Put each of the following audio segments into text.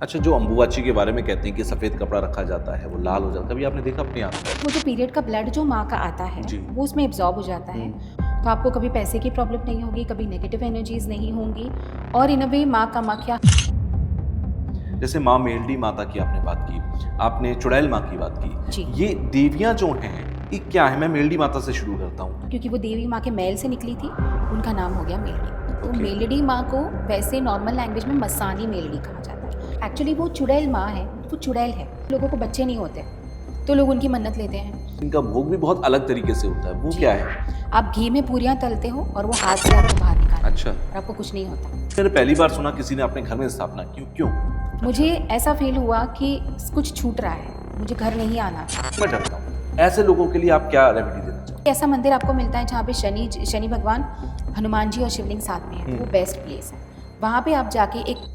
अच्छा, जो अम्बुबाची के बारे में कहते हैं कि सफ़ेद कपड़ा रखा जाता है, वो लाल हो जाता है, कभी आपने देखा अपनी आँख में? वो जो पीरियड का ब्लड जो माँ का आता है जी। वो उसमें एब्जॉर्ब हो जाता है। तो आपको कभी पैसे की प्रॉब्लम नहीं होगी, कभी नेगेटिव एनर्जीज नहीं होंगी और इन अ वे माँ कामाख्या। जैसे माँ मेलडी माता की आपने बात की, आपने चुड़ैल माँ की बात जी, की। ये देवियाँ जो हैं, ये क्या है? मैं मेलडी माता से शुरू करता हूँ। क्योंकि वो देवी माँ के मेल से निकली थी, उनका नाम हो गया मेलडी। तो ओके। मेलडी माँ को वैसे नॉर्मल लैंग्वेज में मसानी मेलडी कहा जाता है। एक्चुअली वो चुड़ैल माँ है, वो चुड़ैल है। लोगों को बच्चे नहीं होते तो लोग उनकी मन्नत लेते हैं। इनका भोग भी बहुत अलग तरीके से होता है, वो जी, क्या है? आप घी में पूरियाँ तलते हो और वो हाथ से आपको बाहर निकालते अच्छा। हो और आपको कुछ नहीं होता। मैंने पहली बार सुना किसी ने अपने घर में स्थापना की। क्यों? मुझे अच्छा। ऐसा फील हुआ कि कुछ छूट रहा है, मुझे घर नहीं आना था। मैं डरता हूँ। ऐसे लोगों के लिए आप क्या रेमेडी देना चाहोगे? ऐसा मंदिर आपको मिलता है जहाँ पे शनि भगवान, हनुमान जी और शिवलिंग साथ में है, वो बेस्ट प्लेस है। वहाँ पे आप जाके एक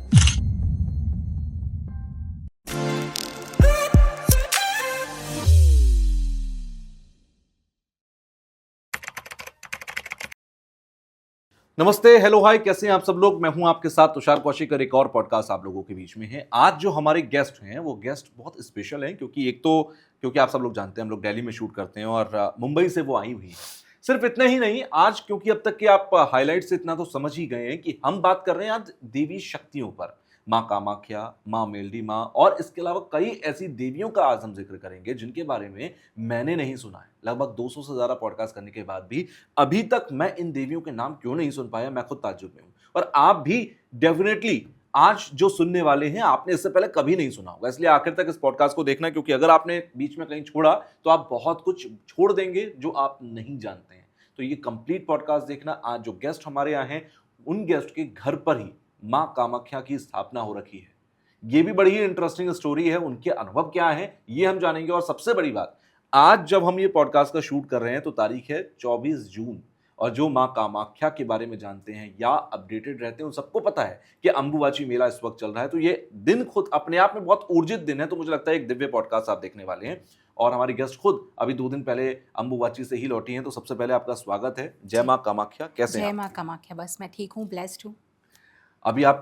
नमस्ते, हेलो, हाय, कैसे हैं आप सब लोग? मैं हूं आपके साथ तुषार कौशिक और एक और पॉडकास्ट आप लोगों के बीच में है। आज जो हमारे गेस्ट हैं वो गेस्ट बहुत स्पेशल हैं क्योंकि एक तो क्योंकि आप सब लोग जानते हैं हम लोग दिल्ली में शूट करते हैं और मुंबई से वो आई हुई हैं। सिर्फ इतना ही नहीं, आज क्योंकि अब तक के आप हाइलाइट से इतना तो समझ ही गए हैं कि हम बात कर रहे हैं आज देवी शक्तियों पर। माँ कामाख्या, माँ मेलडी माँ और इसके अलावा कई ऐसी देवियों का आज हम जिक्र करेंगे जिनके बारे में मैंने नहीं सुना है। लगभग 200 से ज्यादा पॉडकास्ट करने के बाद भी अभी तक मैं इन देवियों के नाम क्यों नहीं सुन पाया, मैं खुद ताज्जुब में हूं। और आप भी डेफिनेटली आज जो सुनने वाले हैं आपने इससे पहले कभी नहीं सुना होगा, इसलिए आखिर तक इस पॉडकास्ट को देखना, क्योंकि अगर आपने बीच में कहीं छोड़ा तो आप बहुत कुछ छोड़ देंगे जो आप नहीं जानते हैं। तो ये कंप्लीट पॉडकास्ट देखना। आज जो गेस्ट हमारे यहाँ हैं उन गेस्ट के घर पर ही माँ कामाख्या की स्थापना हो रखी है। ये भी बड़ी ही इंटरेस्टिंग स्टोरी है, उनके अनुभव क्या है ये हम जानेंगे। और सबसे बड़ी बात, आज जब हम ये पॉडकास्ट का शूट कर रहे हैं तो तारीख है 24 जून, और जो माँ कामाख्या के बारे में जानते हैं या अपडेटेड रहते हैं उन सबको पता है कि अम्बुबाची मेला इस वक्त चल रहा है। तो ये दिन खुद अपने आप में बहुत ऊर्जित दिन है, तो मुझे लगता है एक दिव्य पॉडकास्ट आप देखने वाले हैं। और हमारी गेस्ट खुद अभी 2 दिन पहले अम्बुबाची से ही लौटी हैं, तो सबसे पहले आपका स्वागत है। जय जी, माँ कामाख्या, कैसे हैं जय आप? माँ कामाख्या। बस मैं ठीक हूँ, ब्लेस्ड हूँ।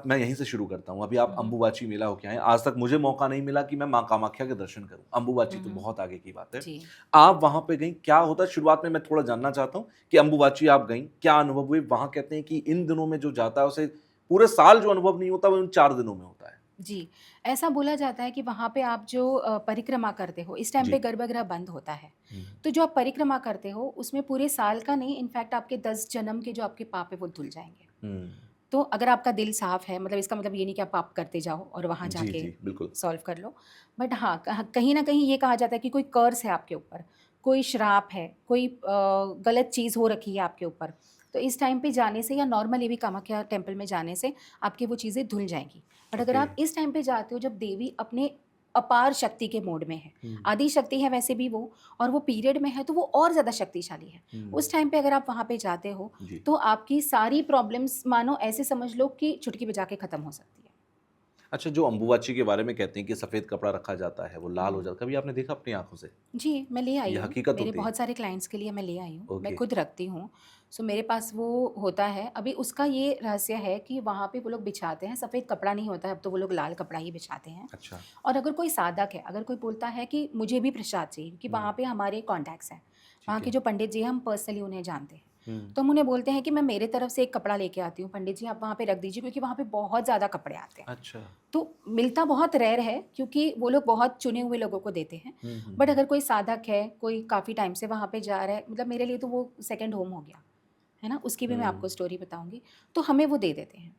मैं यहीं से शुरू करता हूँ। अभी आप अम्बुबाची मेला होके आए, आज तक मुझे मौका नहीं मिला कि मैं माँ कामाख्या के दर्शन करूँ। अम्बुबाची तो बहुत आगे की बात है। जी। आप वहाँ पे गईं, क्या होता है? शुरुआत में मैं थोड़ा जानना चाहता हूँ कि अम्बुबाची आप गईं, क्या अनुभव हुए? वहाँ कहते हैं कि इन दिनों में जो जाता है उसे पूरे साल जो अनुभव नहीं होता वो इन 4 दिनों में होता है। जी, ऐसा बोला जाता है कि वहाँ पे आप जो परिक्रमा करते हो, इस टाइम पे जी। गर्भगृह बंद होता है। हुँ। तो जो आप परिक्रमा करते हो, उसमें पूरे साल का नहीं, इनफैक्ट आपके 10 जन्म के जो आपके पाप है, वो धुल जाएँगे। हुँ। तो अगर आपका दिल साफ़ है, मतलब इसका मतलब ये नहीं कि आप पाप करते जाओ और वहाँ जी, जाके जी, बिल्कुल। सॉल्व कर लो। बट हाँ, कहीं न कहीं ये कहा जाता है कि कोई कर्स है आपके ऊपर, कोई श्राप है, कोई गलत चीज़ हो रखी है आपके ऊपर। तो इस टाइम पे जाने से या नॉर्मली भी कामाख्या टेम्पल में जाने से आपकी वो चीज़ें धुल जाएँगी। बट अगर ओके। आप इस टाइम पे जाते हो जब देवी अपने अपार शक्ति के मोड में है, हुँ। आदि शक्ति है वैसे भी वो, और वो पीरियड में है तो वो और ज़्यादा शक्तिशाली है। हुँ। उस टाइम पे अगर आप वहाँ पे जाते हो जी। तो आपकी सारी प्रॉब्लम्स मानो ऐसे समझ लो कि चुटकी बजा के खत्म हो सकती है। अच्छा, जो अम्बुबाची के बारे में कहते हैं कि सफ़ेद कपड़ा रखा जाता है, वो लाल हो हुँ। जाता है, कभी आपने देखा अपनी आँखों से? जी, मैं ले आई ये हूँ। हकीकत मेरे होती है? बहुत सारे क्लाइंट्स के लिए मैं ले आई हूँ। मैं ओके। खुद रखती हूँ। सो मेरे पास वो होता है। अभी उसका ये रहस्य है कि वहाँ पे वो लोग बिछाते हैं, सफ़ेद कपड़ा नहीं होता है, अब तो वो लोग लाल कपड़ा ही बिछाते हैं। अच्छा। और अगर कोई साधक है, अगर कोई बोलता है कि मुझे भी प्रसाद चाहिए, क्योंकि हुँ। वहाँ पे हमारे कॉन्टैक्ट्स हैं। वहाँ ठीक के है। जो पंडित जी हैं, हम पर्सनली उन्हें जानते हैं। हुँ। तो हम उन्हें बोलते हैं कि मैं मेरे तरफ से एक कपड़ा लेके आती हूँ, पंडित जी आप वहाँ पे रख दीजिए, क्योंकि वहाँ पे बहुत ज़्यादा कपड़े आते हैं। अच्छा। तो मिलता बहुत रेयर है क्योंकि वो लोग बहुत चुने हुए लोगों को देते हैं। हुँ, हुँ, बट हुँ। अगर कोई साधक है, कोई काफ़ी टाइम से वहाँ पे जा रहा है, मतलब मेरे लिए तो वो सेकंड होम हो गया, है ना? उसकी भी मैं आपको हुँ। स्टोरी बताऊँगी। तो हमें वो दे देते हैं।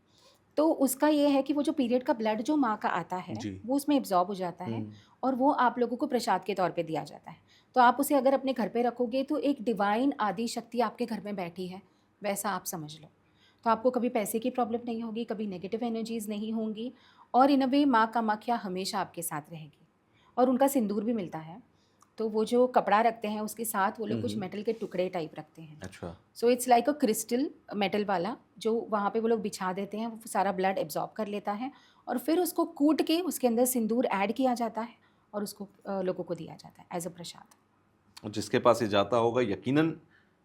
तो उसका ये है कि वो जो पीरियड का ब्लड जो माँ का आता है, जी। वो उसमें एब्ज़ॉर्ब हो जाता हुँ। है और वो आप लोगों को प्रसाद के तौर पे दिया जाता है। तो आप उसे अगर अपने घर पे रखोगे तो एक डिवाइन आदि शक्ति आपके घर में बैठी है, वैसा आप समझ लो। तो आपको कभी पैसे की प्रॉब्लम नहीं होगी, कभी नेगेटिव एनर्जीज़ नहीं होंगी और इन अ वे माँ कामाख्या हमेशा आपके साथ रहेगी। और उनका सिंदूर भी मिलता है। तो वो जो कपड़ा रखते हैं उसके साथ वो हुँ, लोग कुछ हुँ। मेटल के टुकड़े टाइप रखते हैं। अच्छा। So it's like a crystal metal वाला, जो वहाँ पे वो लोग बिछा देते हैं, वो सारा ब्लड एब्ज़ॉर्ब कर लेता है और फिर उसको कूट के उसके अंदर सिंदूर ऐड किया जाता है और उसको लोगों को दिया जाता है एज़ अ प्रसाद। और जिसके पास ये जाता होगा यकीनन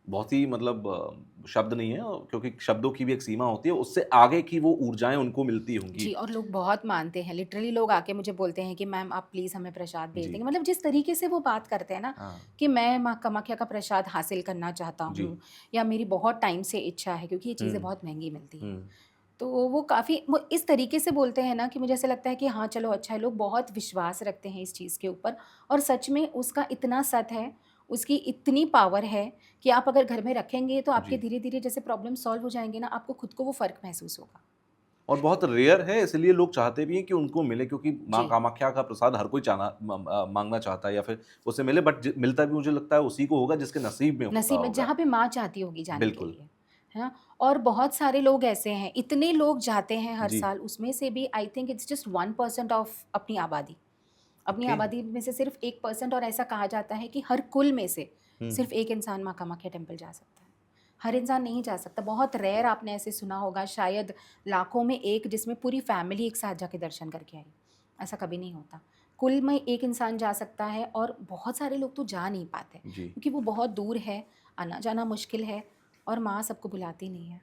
बहुत ही मतलब शब्द नहीं है क्योंकि शब्दों की भी एक सीमा होती है, उससे आगे की वो ऊर्जाएँ उनको मिलती होंगी। जी, और लोग बहुत मानते हैं, लिटरली लोग आके मुझे बोलते हैं कि मैम आप प्लीज़ हमें प्रसाद भेज जी। देंगे। मतलब जिस तरीके से वो बात करते हैं ना हाँ। कि मैं माँ कामाख्या का प्रसाद हासिल करना चाहता जी। हूँ या मेरी बहुत टाइम से इच्छा है, क्योंकि ये चीज़ें हुँ, बहुत महँगी मिलती हैं। हुँ। तो वो काफ़ी वो इस तरीके से बोलते हैं ना कि मुझे ऐसा लगता है कि हाँ, चलो अच्छा है, लोग बहुत विश्वास रखते हैं इस चीज़ के ऊपर और सच में उसका इतना सत है, उसकी इतनी पावर है कि आप अगर घर में रखेंगे तो आपके जी। धीरे-धीरे जैसे प्रॉब्लम सॉल्व हो जाएँगे ना, आपको खुद को वो फ़र्क महसूस होगा। और बहुत रेयर है इसलिए लोग चाहते भी हैं कि उनको मिले क्योंकि माँ जी। कामाख्या का प्रसाद हर कोई माँगना चाहता है या फिर उसे मिले बट मिलता भी मुझे लगता है उसी को होगा जिसके नसीब में होता नसीब में होगा। जहाँ पे माँ चाहती होगी जाने के बिल्कुल। लिए, है ना? और बहुत सारे लोग ऐसे हैं, इतने लोग जाते हैं हर जी। साल, उसमें से भी I think it's just 1% of अपनी आबादी। अपनी ओके। आबादी में से सिर्फ 1% और ऐसा कहा जाता है कि हर कुल में से हुँ। सिर्फ 1 इंसान माँ कामाख्या टेम्पल जा सकता है। हर इंसान नहीं जा सकता, बहुत रेयर आपने ऐसे सुना होगा शायद लाखों में 1 जिसमें पूरी फैमिली एक साथ जाके दर्शन करके आई, ऐसा कभी नहीं होता। कुल में 1 इंसान जा सकता है और बहुत सारे लोग तो जा नहीं पाते, जी। क्योंकि वो बहुत दूर है, आना-जाना मुश्किल है और माँ सबको बुलाती नहीं है।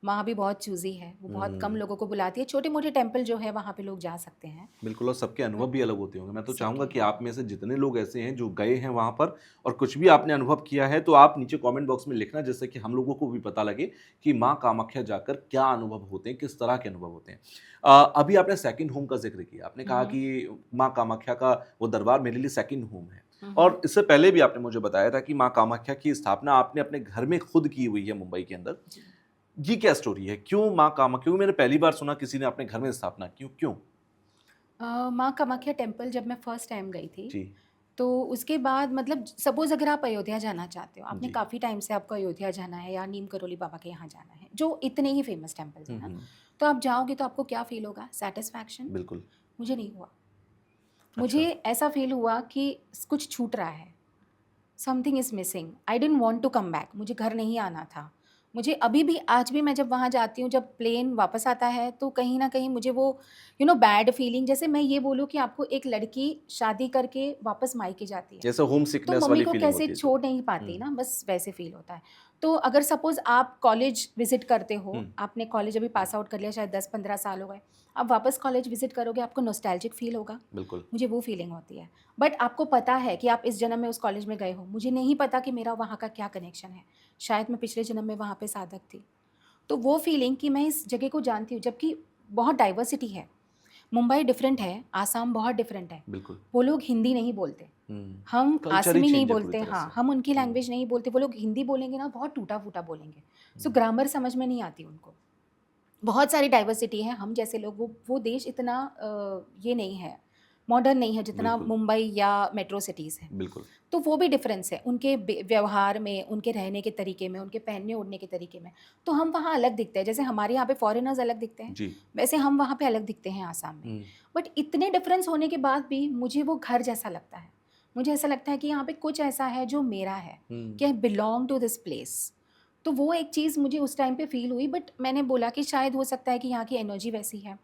माँ भी बहुत चूज़ी है, वो बहुत कम हुँ। लोगों को बुलाती है, छोटे-मोटे टेम्पल जो है वहाँ पे लोग जा सकते हैं। बिल्कुल और सबके अनुभव हाँ, भी अलग होते होंगे। मैं तो सबके चाहूँगा कि अनुभव आप में अलग से हैं। जितने लोग ऐसे हैं जो गए हैं वहाँ पर और कुछ भी आपने अनुभव किया है तो आप नीचे कमेंट बॉक्स में लिखना जिससे कि हम लोगों को भी पता लगे कि माँ कामाख्या जाकर क्या अनुभव होते हैं, किस तरह के अनुभव होते हैं। अभी आपने सेकंड होम का ज़िक्र किया। आपने हुँ, कहा हुँ। कि माँ कामाख्या का वो दरबार मेरे लिए सेकंड होम है हुँ, हुँ। और इससे पहले भी आपने मुझे बताया था कि माँ कामाख्या की स्थापना आपने अपने घर में खुद की हुई है मुंबई के अंदर। जी। ये क्या स्टोरी है? क्यों माँ कामाख्या क्योंकि मैंने पहली बार सुना किसी ने अपने घर में स्थापना क्यों क्यों? माँ कामाख्या टेम्पल जब मैं फर्स्ट टाइम गई थी, जी, तो उसके बाद मतलब सपोज़ अगर आप अयोध्या जाना चाहते हो, आपने जी। काफ़ी टाइम से आपको अयोध्या जाना है या नीम करोली बाबा के यहाँ जाना है, जो इतने ही फेमस टेम्पल्स हुँ, हैं ना, हुँ। तो आप जाओगे तो आपको क्या फ़ील होगा? सैटिस्फैक्शन? बिल्कुल। मुझे नहीं हुआ। मुझे अच्छा। ऐसा फ़ील हुआ कि कुछ छूट रहा है। Something is missing, I didn't want to come back, मुझे घर नहीं आना था। मुझे अभी भी आज भी मैं जब वहाँ जाती हूँ, जब प्लेन वापस आता है तो कहीं न कहीं मुझे वो बैड फीलिंग, जैसे मैं ये बोलूँ कि आपको एक लड़की शादी करके वापस मायके जाती है। जैसे होम तो सिकनेस मम्मी वाली को फीलिंग कैसे होती है जो। छोड़ नहीं पाती हुँ, ना, बस वैसे फ़ील होता है। तो अगर सपोज़ आप कॉलेज विज़िट करते हुँ, हो, आपने कॉलेज अभी पास आउट कर लिया, शायद 10-15 साल हो गए, आप वापस कॉलेज विज़िट करोगे, आपको नॉस्टैल्जिक फ़ील होगा, बिल्कुल। मुझे वो फ़ीलिंग होती है। बट आपको पता है कि आप इस जन्म में उस कॉलेज में गए हो, मुझे नहीं पता कि मेरा वहाँ का क्या कनेक्शन है, शायद मैं पिछले जन्म में वहाँ पे साधक थी। तो वो फ़ीलिंग कि मैं इस जगह को जानती हूँ, जबकि बहुत डाइवर्सिटी है। मुंबई डिफरेंट है, आसाम बहुत डिफरेंट है। बिल्कुल। वो लोग हिंदी नहीं बोलते, हुँ, हम कल्चर ही आसमी नहीं चेंज है पूरी बोलते, तरह हाँ, से। हम उनकी हुँ, लैंग्वेज नहीं बोलते, वो लोग हिंदी बोलेंगे ना बहुत टूटा-फूटा बोलेंगे। सो हुँ, ग्रामर समझ में नहीं आती उनको। बहुत सारी डाइवर्सिटी है, हम जैसे लोग वो देश इतना ये नहीं है, मॉडर्न नहीं है जितना बिल्कुल, मुंबई या मेट्रो सिटीज़ हैं। बिल्कुल। तो वो भी डिफ़रेंस है, उनके व्यवहार में, उनके रहने के तरीके में, उनके पहनने-ओढ़ने के तरीके में। तो हम वहाँ अलग दिखते हैं, जैसे हमारे यहाँ पे फ़ॉरेनर्स अलग दिखते हैं, जी। वैसे हम वहाँ पे अलग दिखते हैं आसाम में। हुँ, बट इतने डिफ़रेंस होने के बाद भी मुझे वो घर जैसा लगता है। मुझे ऐसा लगता है कि यहाँ पे कुछ ऐसा है जो मेरा है, हुँ, कि I belong to this place. तो वो एक चीज़ मुझे उस टाइम पे फ़ील हुई, बट मैंने बोला कि शायद हो सकता है कि यहाँ की एनर्जी वैसी है।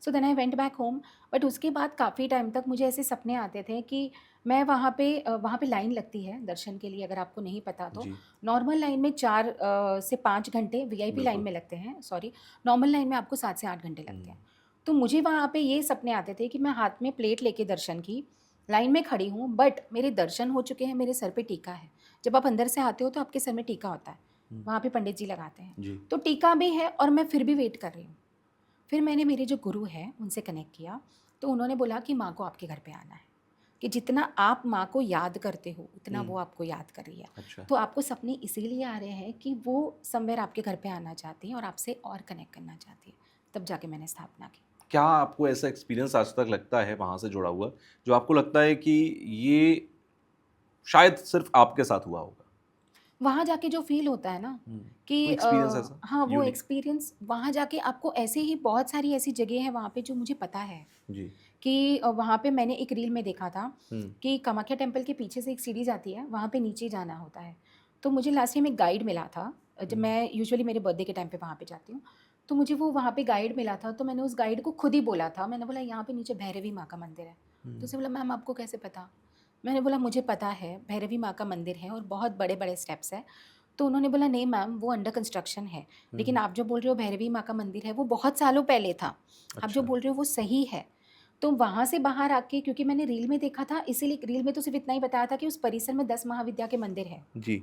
So then I went back home. But उसके बाद काफ़ी टाइम तक मुझे ऐसे सपने आते थे कि मैं वहाँ पे लाइन लगती है दर्शन के लिए, अगर आपको नहीं पता तो। जी, नॉर्मल लाइन में 4 से 5 घंटे, वीआईपी लाइन बिल्कुल। में लगते हैं, सॉरी, नॉर्मल लाइन में आपको 7 से 8 घंटे लगते हुँ, हैं। तो मुझे वहाँ पे ये सपने आते थे कि मैं हाथ में प्लेट लेके दर्शन की, लाइन में खड़ी हूँ, बट मेरे दर्शन हो चुके हैं, मेरे सर पे टीका है। जब आप अंदर से आते हो तो आपके सर में टीका होता है, हुँ, वहाँ पे पंडित जी लगाते हैं। जी, तो टीका भी है और मैं फिर भी वेट कर रही हूँ। फिर मैंने मेरे जो गुरु हैं उनसे कनेक्ट किया, तो उन्होंने बोला कि माँ को आपके घर पे आना है, कि जितना आप माँ को याद करते हो उतना हुँ, वो आपको याद कर रही है। अच्छा। तो आपको सपने इसीलिए आ रहे हैं कि वो समवेयर आपके घर पे आना चाहती हैं और आपसे और कनेक्ट करना चाहती है। तब जाके मैंने स्थापना की। क्या आपको ऐसा एक्सपीरियंस आज तक लगता है वहाँ से जुड़ा हुआ, जो आपको लगता है कि ये शायद सिर्फ़ आपके साथ हुआ होगा? वहाँ जाके जो फ़ील होता है ना हुँ, कि कोई एक्सपीरियंस ऐसा हाँ, वो यूनिक? एक्सपीरियंस वहाँ जाके आपको ऐसे ही बहुत सारी ऐसी जगह हैं वहाँ पे जो मुझे पता है जी। कि वहाँ पे मैंने एक रील में देखा था हुँ, कि कामाख्या टेम्पल के पीछे से एक सीढ़ी जाती है, वहाँ पे नीचे जाना होता है। तो मुझे लास्ट टाइम एक गाइड मिला था, जब हुँ, मैं यूजुअली मेरे बर्थडे के टाइम पे वहाँ पे जाती हूँ, तो मुझे वो वहाँ पे गाइड मिला था, तो मैंने उस गाइड को खुद ही बोला था, मैंने बोला यहाँ पे नीचे भैरवी माँ का मंदिर है। तो हुँ, उसने बोला मैम आपको कैसे पता? मैंने बोला मुझे पता है, भैरवी माँ का मंदिर है और बहुत बड़े-बड़े स्टेप्स हैं। तो उन्होंने बोला नहीं मैम वो अंडर कंस्ट्रक्शन है, लेकिन हम्म, आप जो बोल रहे हो भैरवी माँ का मंदिर है वो बहुत सालों पहले था, आप जो अच्छा। बोल रहे हो वो सही है। तो वहाँ से बाहर आके, क्योंकि मैंने रील में देखा था, इसीलिए रील में तो सिर्फ इतना ही बताया था कि उस परिसर में 10 महाविद्या के मंदिर है। जी।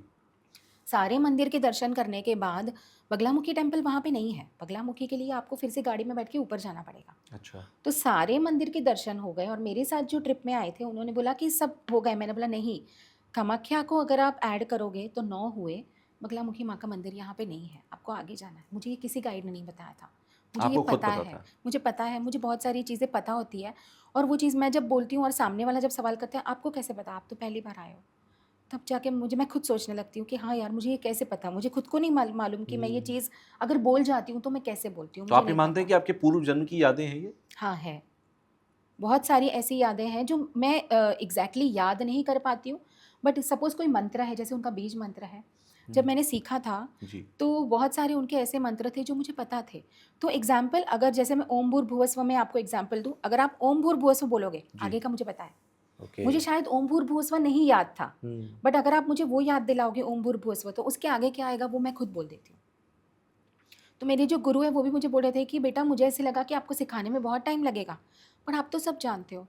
सारे मंदिर के दर्शन करने के बाद बगलामुखी टेम्पल वहाँ पे नहीं है, बगलामुखी के लिए आपको फिर से गाड़ी में बैठ के ऊपर जाना पड़ेगा। अच्छा। तो सारे मंदिर के दर्शन हो गए और मेरे साथ जो ट्रिप में आए थे उन्होंने बोला कि सब हो गए, मैंने बोला नहीं, कामाख्या को अगर आप ऐड करोगे तो 9 हुए, बगलामुखी माँ का मंदिर यहाँ पे नहीं है, आपको आगे जाना है। मुझे ये किसी गाइड ने नहीं बताया था, मुझे ये आपको खुद पता पता है, था? मुझे पता है, मुझे बहुत सारी चीज़ें पता होती है। और वो चीज़ मैं जब बोलती हूँ और सामने वाला जब सवाल करते हैं आपको कैसे पता, आप तो पहली बार आए हो, तब जाके मैं खुद सोचने लगती हूँ कि हाँ यार मुझे ये कैसे पता, मुझे खुद को नहीं मालूम कि मैं ये हम्म, चीज़ अगर बोल जाती हूँ तो मैं कैसे बोलती हूँ, तो मुझे आप ये नहीं मानते हैं पता। कि आपके पूर्व जन्म की यादें हैं ये? हाँ है, बहुत सारी ऐसी यादें हैं जो मैं एग्जैक्टली याद नहीं कर पाती हूँ, बट सपोज़ कोई मंत्र है, जैसे उनका बीज मंत्र है, जब हम्म, मैंने सीखा था जी। तो बहुत सारे उनके ऐसे मंत्र थे जो मुझे पता थे। तो एग्जाम्पल, अगर जैसे मैं ओम भूर्भुवस्व में आपको एग्जाम्पल दूँ, अगर आप ओम भूर्भुवस्व बोलोगे, जी। आगे का मुझे पता है। ओके। मुझे शायद ओम भूर्भुवस्व नहीं याद था, हम्म, बट अगर आप मुझे वो याद दिलाओगे ओम भूर्भुवस्व, तो उसके आगे क्या आएगा वो मैं खुद बोल देती हूँ। तो मेरे जो गुरु हैं वो भी मुझे बोल रहे थे कि बेटा मुझे ऐसे लगा कि आपको सिखाने में बहुत टाइम लगेगा, पर आप तो सब जानते हो।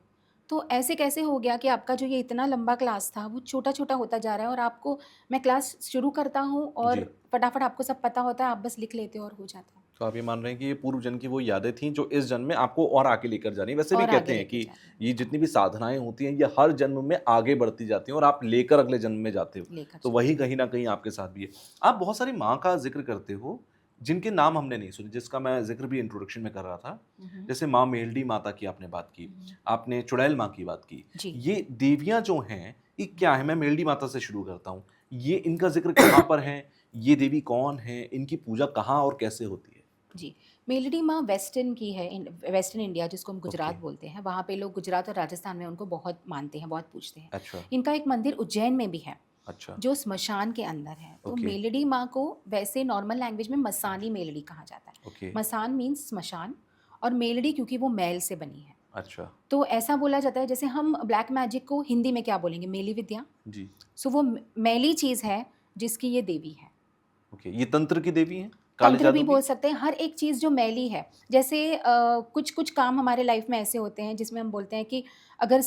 तो ऐसे कैसे हो गया कि आपका जो ये इतना लंबा क्लास था वो छोटा-छोटा होता जा रहा है, और आपको मैं क्लास शुरू करता हूँ और जी। फटाफट आपको सब पता होता है, आप बस लिख लेते हो और हो जाता है। तो आप ये मान रहे हैं कि ये पूर्व जन्म की वो यादें थी जो इस जन्म में आपको और आगे लेकर जा रही हैं। वैसे भी और कहते आगे हैं लेके कि जा रही ये है। हाँ, जितनी भी साधनाएँ होती हैं, ये हर जन्म में आगे बढ़ती जाती हैं और आप लेकर अगले जन्म में जाते हो। लेकर तो जाते वही हैं। कहीं न कहीं आपके साथ भी है। आप बहुत सारी माँ का ज़िक्र करते हो, जिनके नाम हमने नहीं सुने, जिसका मैं ज़िक्र भी इंट्रोडक्शन में कर रहा था। हुँ, हुँ। जैसे माँ मेलडी माता की आपने बात की, हुँ, हुँ। आपने चुड़ैल माँ की बात की। जी। ये देवियाँ जो हैं, ये क्या हैं? मैं मेलडी माता से शुरू करता हूँ। ये इनका ज़िक्र कहाँ पर है? ये देवी कौन है? इनकी पूजा कहाँ और कैसे होती है? जी, मेलडी माँ वेस्टर्न की है, वेस्टर्न इंडिया जिसको हम ओके, गुजरात बोलते हैं, वहाँ पे लोग गुजरात और राजस्थान में उनको बहुत मानते हैं, बहुत पूजते हैं। अच्छा, इनका एक मंदिर उज्जैन में भी है, अच्छा, जो स्मशान के अंदर है। तो ओके, मेलडी माँ को वैसे नॉर्मल लैंग्वेज में मसानी मेलडी कहा जाता है। ओके, मसान मीन्स स्मशान, और मेलडी क्योंकि वो मैल से बनी है। अच्छा, तो ऐसा बोला जाता है, जैसे हम ब्लैक मैजिक को हिंदी में क्या बोलेंगे, मेली विद्या। जी, सो वो मैली चीज़ है जिसकी ये देवी है। ओके। ये तंत्र की देवी हैं? काले तंत्र भी जादू बोल की? सकते हैं, हर एक चीज़ जो मैली है। जैसे कुछ-कुछ काम हमारे लाइफ में ऐसे होते हैं जिसमें हम बोलते हैं कि अगर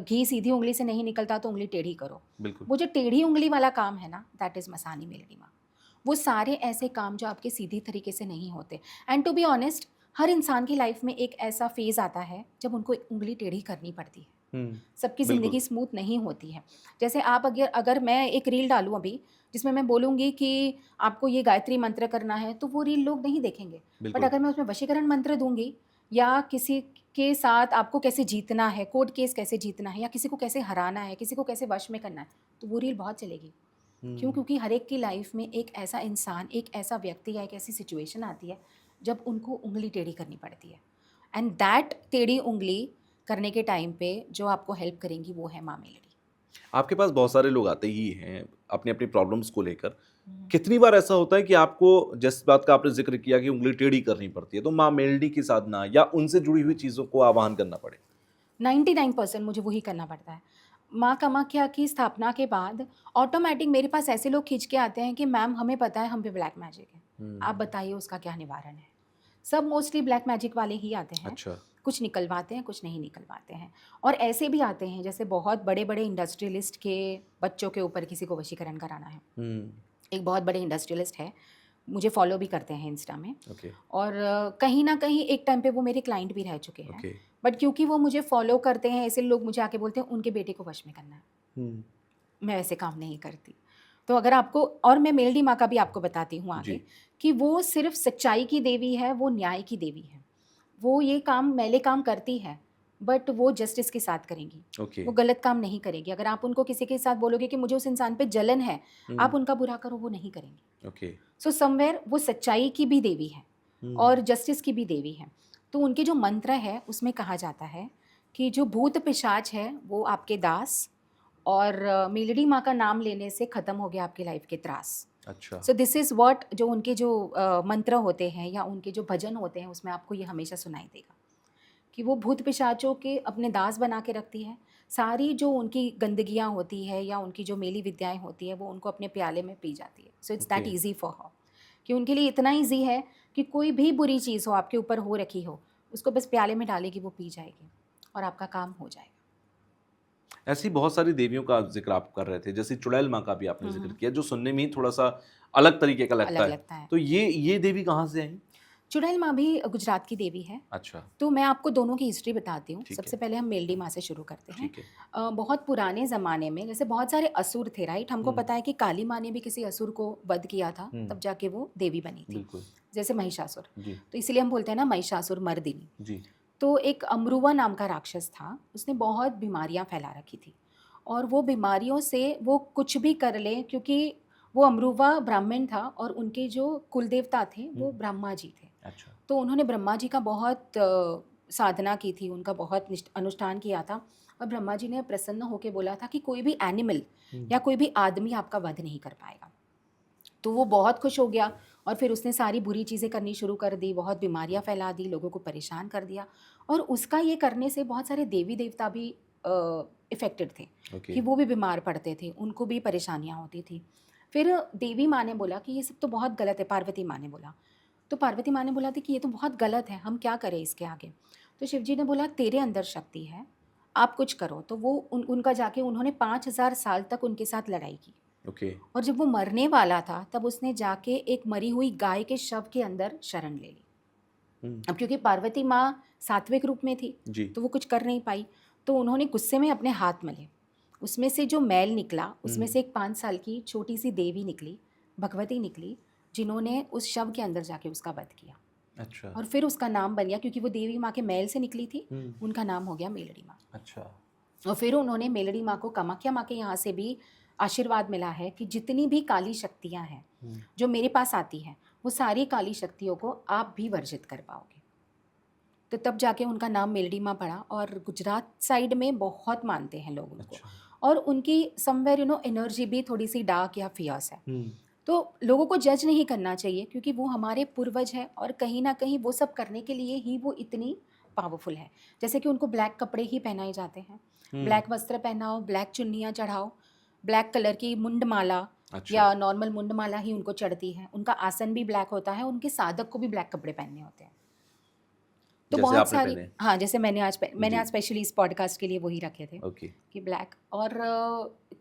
घी सीधी उँगली से नहीं निकलता तो उँगली टेढ़ी करो। बिल्कुल, वो जो टेढ़ी उँगली वाला काम है ना, दैट इज़ मसानी मेलडी माँ। वो सारे ऐसे काम जो आपके सीधी तरीके से नहीं होते। एंड टू बी ऑनेस्ट, हर इंसान की लाइफ में एक ऐसा फ़ेज़ आता है जब उनको उँगली टेढ़ी करनी पड़ती है। हुँ, सबकी बिल्कुल, ज़िंदगी स्मूथ नहीं होती है। जैसे आप अगर अगर मैं एक रील डालूँ अभी, जिसमें मैं बोलूँगी कि आपको ये गायत्री मंत्र करना है, तो वो रील लोग नहीं देखेंगे। बट बिल्कुल, अगर मैं उसमें वशीकरण मंत्र दूँगी, या किसी के साथ आपको कैसे जीतना है, कोर्ट केस कैसे जीतना है, या किसी को कैसे हराना है, किसी को कैसे वश में करना है, तो वो रील बहुत चलेगी। क्यों? हुँ। क्योंकि हर एक की लाइफ में एक ऐसा इंसान, एक ऐसा व्यक्ति या एक ऐसी सिचुएशन आती है, जब उनको उँगली टेढ़ी करनी पड़ती है। एंड दैट टेढ़ी उँगली करने के टाइम पे जो आपको हेल्प करेंगी वो है माँ मेलडी। आपके पास बहुत सारे लोग आते ही हैं, अपनी-अपनी प्रॉब्लम्स को लेकर। हुँ। कितनी बार ऐसा होता है कि आपको जिस बात का आपने ज़िक्र किया कि उँगली टेढ़ी करनी पड़ती है, तो माँ मेलडी की साधना या उनसे जुड़ी हुई चीज़ों को आह्वान करना पड़े? 99% मुझे वही करना पड़ता है। माँ कामाख्या की स्थापना के बाद ऑटोमैटिक मेरे पास ऐसे लोग खींच के आते हैं कि मैम हमें पता है हम पे ब्लैक मैजिक है। आप हुँ, बताइए उसका क्या निवारण है? सब मोस्टली ब्लैक मैजिक वाले ही आते हैं। अच्छा, कुछ निकलवाते हैं, कुछ नहीं निकलवाते हैं। और ऐसे भी आते हैं जैसे बहुत बड़े-बड़े इंडस्ट्रियलिस्ट के बच्चों के ऊपर किसी को वशीकरण कराना है। हुँ, एक बहुत बड़े इंडस्ट्रियलिस्ट है, मुझे फ़ॉलो भी करते हैं इंस्टा में, ओके, और कहीं न कहीं एक टाइम पे वो मेरे क्लाइंट भी रह चुके हैं। ओके, बट क्योंकि वो मुझे फ़ॉलो करते हैं, ऐसे लोग मुझे आके बोलते हैं उनके बेटे को वश में करना है। हुँ, मैं वैसे काम नहीं करती। तो अगर आपको, और मैं मेलडी माँ का भी आपको बताती हूँ जी, आगे, कि वो सिर्फ़ सच्चाई की देवी है, वो न्याय की देवी है। वो ये काम मैले काम करती है, बट वो जस्टिस के साथ करेंगी। ओके, वो गलत काम नहीं करेगी। अगर आप उनको किसी के साथ बोलोगे कि मुझे उस इंसान पे जलन है, हुँ, आप उनका बुरा करो, वो नहीं करेंगी। ओके, सो समवेयर वो सच्चाई की भी देवी है हुँ, और जस्टिस की भी देवी है। तो उनके जो मंत्र है उसमें कहा जाता है कि जो भूत पिशाच है वो आपके दास, और मेलडी माँ का नाम लेने से ख़त्म हो गया आपकी लाइफ के त्रास। अच्छा, सो दिस इज़ व्हाट, जो उनके जो मंत्र होते हैं या उनके जो भजन होते हैं उसमें आपको ये हमेशा सुनाई देगा कि वो भूत पिशाचों के अपने दास बना के रखती है। सारी जो उनकी गंदगियाँ होती है या उनकी जो मेली विद्याएं होती है वो उनको अपने प्याले में पी जाती है. So it's that okay. Easy for her कि उनके लिए इतना ईजी है कि कोई भी बुरी चीज़ हो आपके ऊपर हो रखी हो, उसको बस प्याले में डालेगी, वो पी जाएगी और आपका काम हो जाएगा. ऐसी बहुत सारी देवियों का जिक्र आप कर रहे थे, जैसे चुड़ैल माँ का भी आपने जिक्र हम्म. किया, जो सुनने में ही थोड़ा सा अलग तरीके का लगता अलग है. लगता है. तो ये देवी कहाँ से आई? चुड़ैल माँ भी गुजरात की देवी है. अच्छा. तो मैं आपको दोनों की हिस्ट्री बताती हूँ. ठीक सबसे है. पहले हम मेलडी माँ से शुरू करते हैं. ठीक है. बहुत पुराने ज़माने में जैसे बहुत सारे असुर थे, राइट. हमको हम्म. पता है कि काली माँ ने भी किसी असुर को वध किया था, हम्म. तब जाके वो देवी बनी थी, बिल्कुल. जैसे महिषासुर. जी. तो इसीलिए हम बोलते हैं ना महिषासुर मर्दिनी. जी. तो एक अमरुवा नाम का राक्षस था, उसने बहुत बीमारियां फैला रखी थी और वो बीमारियों से वो कुछ भी कर ले, क्योंकि वो अमरुवा ब्राह्मण था और उनके जो कुल देवता थे वो ब्रह्मा जी थे. अच्छा. तो उन्होंने ब्रह्मा जी का बहुत साधना की थी, उनका बहुत अनुष्ठान किया था और ब्रह्मा जी ने प्रसन्न होकर बोला था कि कोई भी एनिमल या कोई भी आदमी आपका वध नहीं कर पाएगा. तो वो बहुत खुश हो गया और फिर उसने सारी बुरी चीज़ें करनी शुरू कर दी, बहुत बीमारियां फैला दी, लोगों को परेशान कर दिया. और उसका ये करने से बहुत सारे देवी देवता भी इफ़ेक्टेड थे ओके. कि वो भी बीमार पड़ते थे, उनको भी परेशानियां होती थी. फिर देवी माँ ने बोला कि ये सब तो बहुत गलत है. पार्वती माँ ने बोला, तो पार्वती माँ ने बोला थी कि ये तो बहुत गलत है, हम क्या करें इसके आगे. तो शिव जी ने बोला तेरे अंदर शक्ति है, आप कुछ करो. तो वो उनका जाके उन्होंने 5000 साल तक उनके साथ लड़ाई की. ओके. और जब वो मरने वाला था तब उसने जाके एक मरी हुई गाय के शव के अंदर शरण ले ली. अब क्योंकि पार्वती माँ सात्विक रूप में थी जी. तो वो कुछ कर नहीं पाई, तो उन्होंने गुस्से में अपने हाथ मले. उसमें से जो मैल निकला, उसमें से एक 5 साल की छोटी सी देवी निकली, भगवती निकली, जिन्होंने उस शव के अंदर जाके उसका वध किया. अच्छा. और फिर उसका नाम बन गया, क्योंकि वो देवी माँ के मैल से निकली थी, उनका नाम हो गया मेलड़ी माँ. अच्छा. और फिर उन्होंने मेलड़ी माँ को, कामाख्या माँ के यहाँ से भी आशीर्वाद मिला है कि जितनी भी काली शक्तियाँ हैं जो मेरे पास आती हैं, वो सारी काली शक्तियों को आप भी वर्जित कर पाओगे. तो तब जाके उनका नाम मेलडी माँ पड़ा. और गुजरात साइड में बहुत मानते हैं लोग उनको. अच्छा. और उनकी समवेयर एनर्जी भी थोड़ी सी डार्क या फियर्स है. हम्म. तो लोगों को जज नहीं करना चाहिए, क्योंकि वो हमारे पूर्वज हैं और कहीं ना कहीं वो सब करने के लिए ही वो इतनी पावरफुल है. जैसे कि उनको ब्लैक कपड़े ही पहनाए जाते हैं, ब्लैक वस्त्र पहनाओ, ब्लैक चुन्नियाँ चढ़ाओ, ब्लैक कलर की मुंडमाला अच्छा. या नॉर्मल मुंडमाला ही उनको चढ़ती है. उनका आसन भी ब्लैक होता है, उनके साधक को भी ब्लैक कपड़े पहनने होते हैं. तो जैसे बहुत आपने सारी, पहने. हाँ, जैसे मैंने आज जी. स्पेशली इस पॉडकास्ट के लिए वही रखे थे ओके. कि ब्लैक. और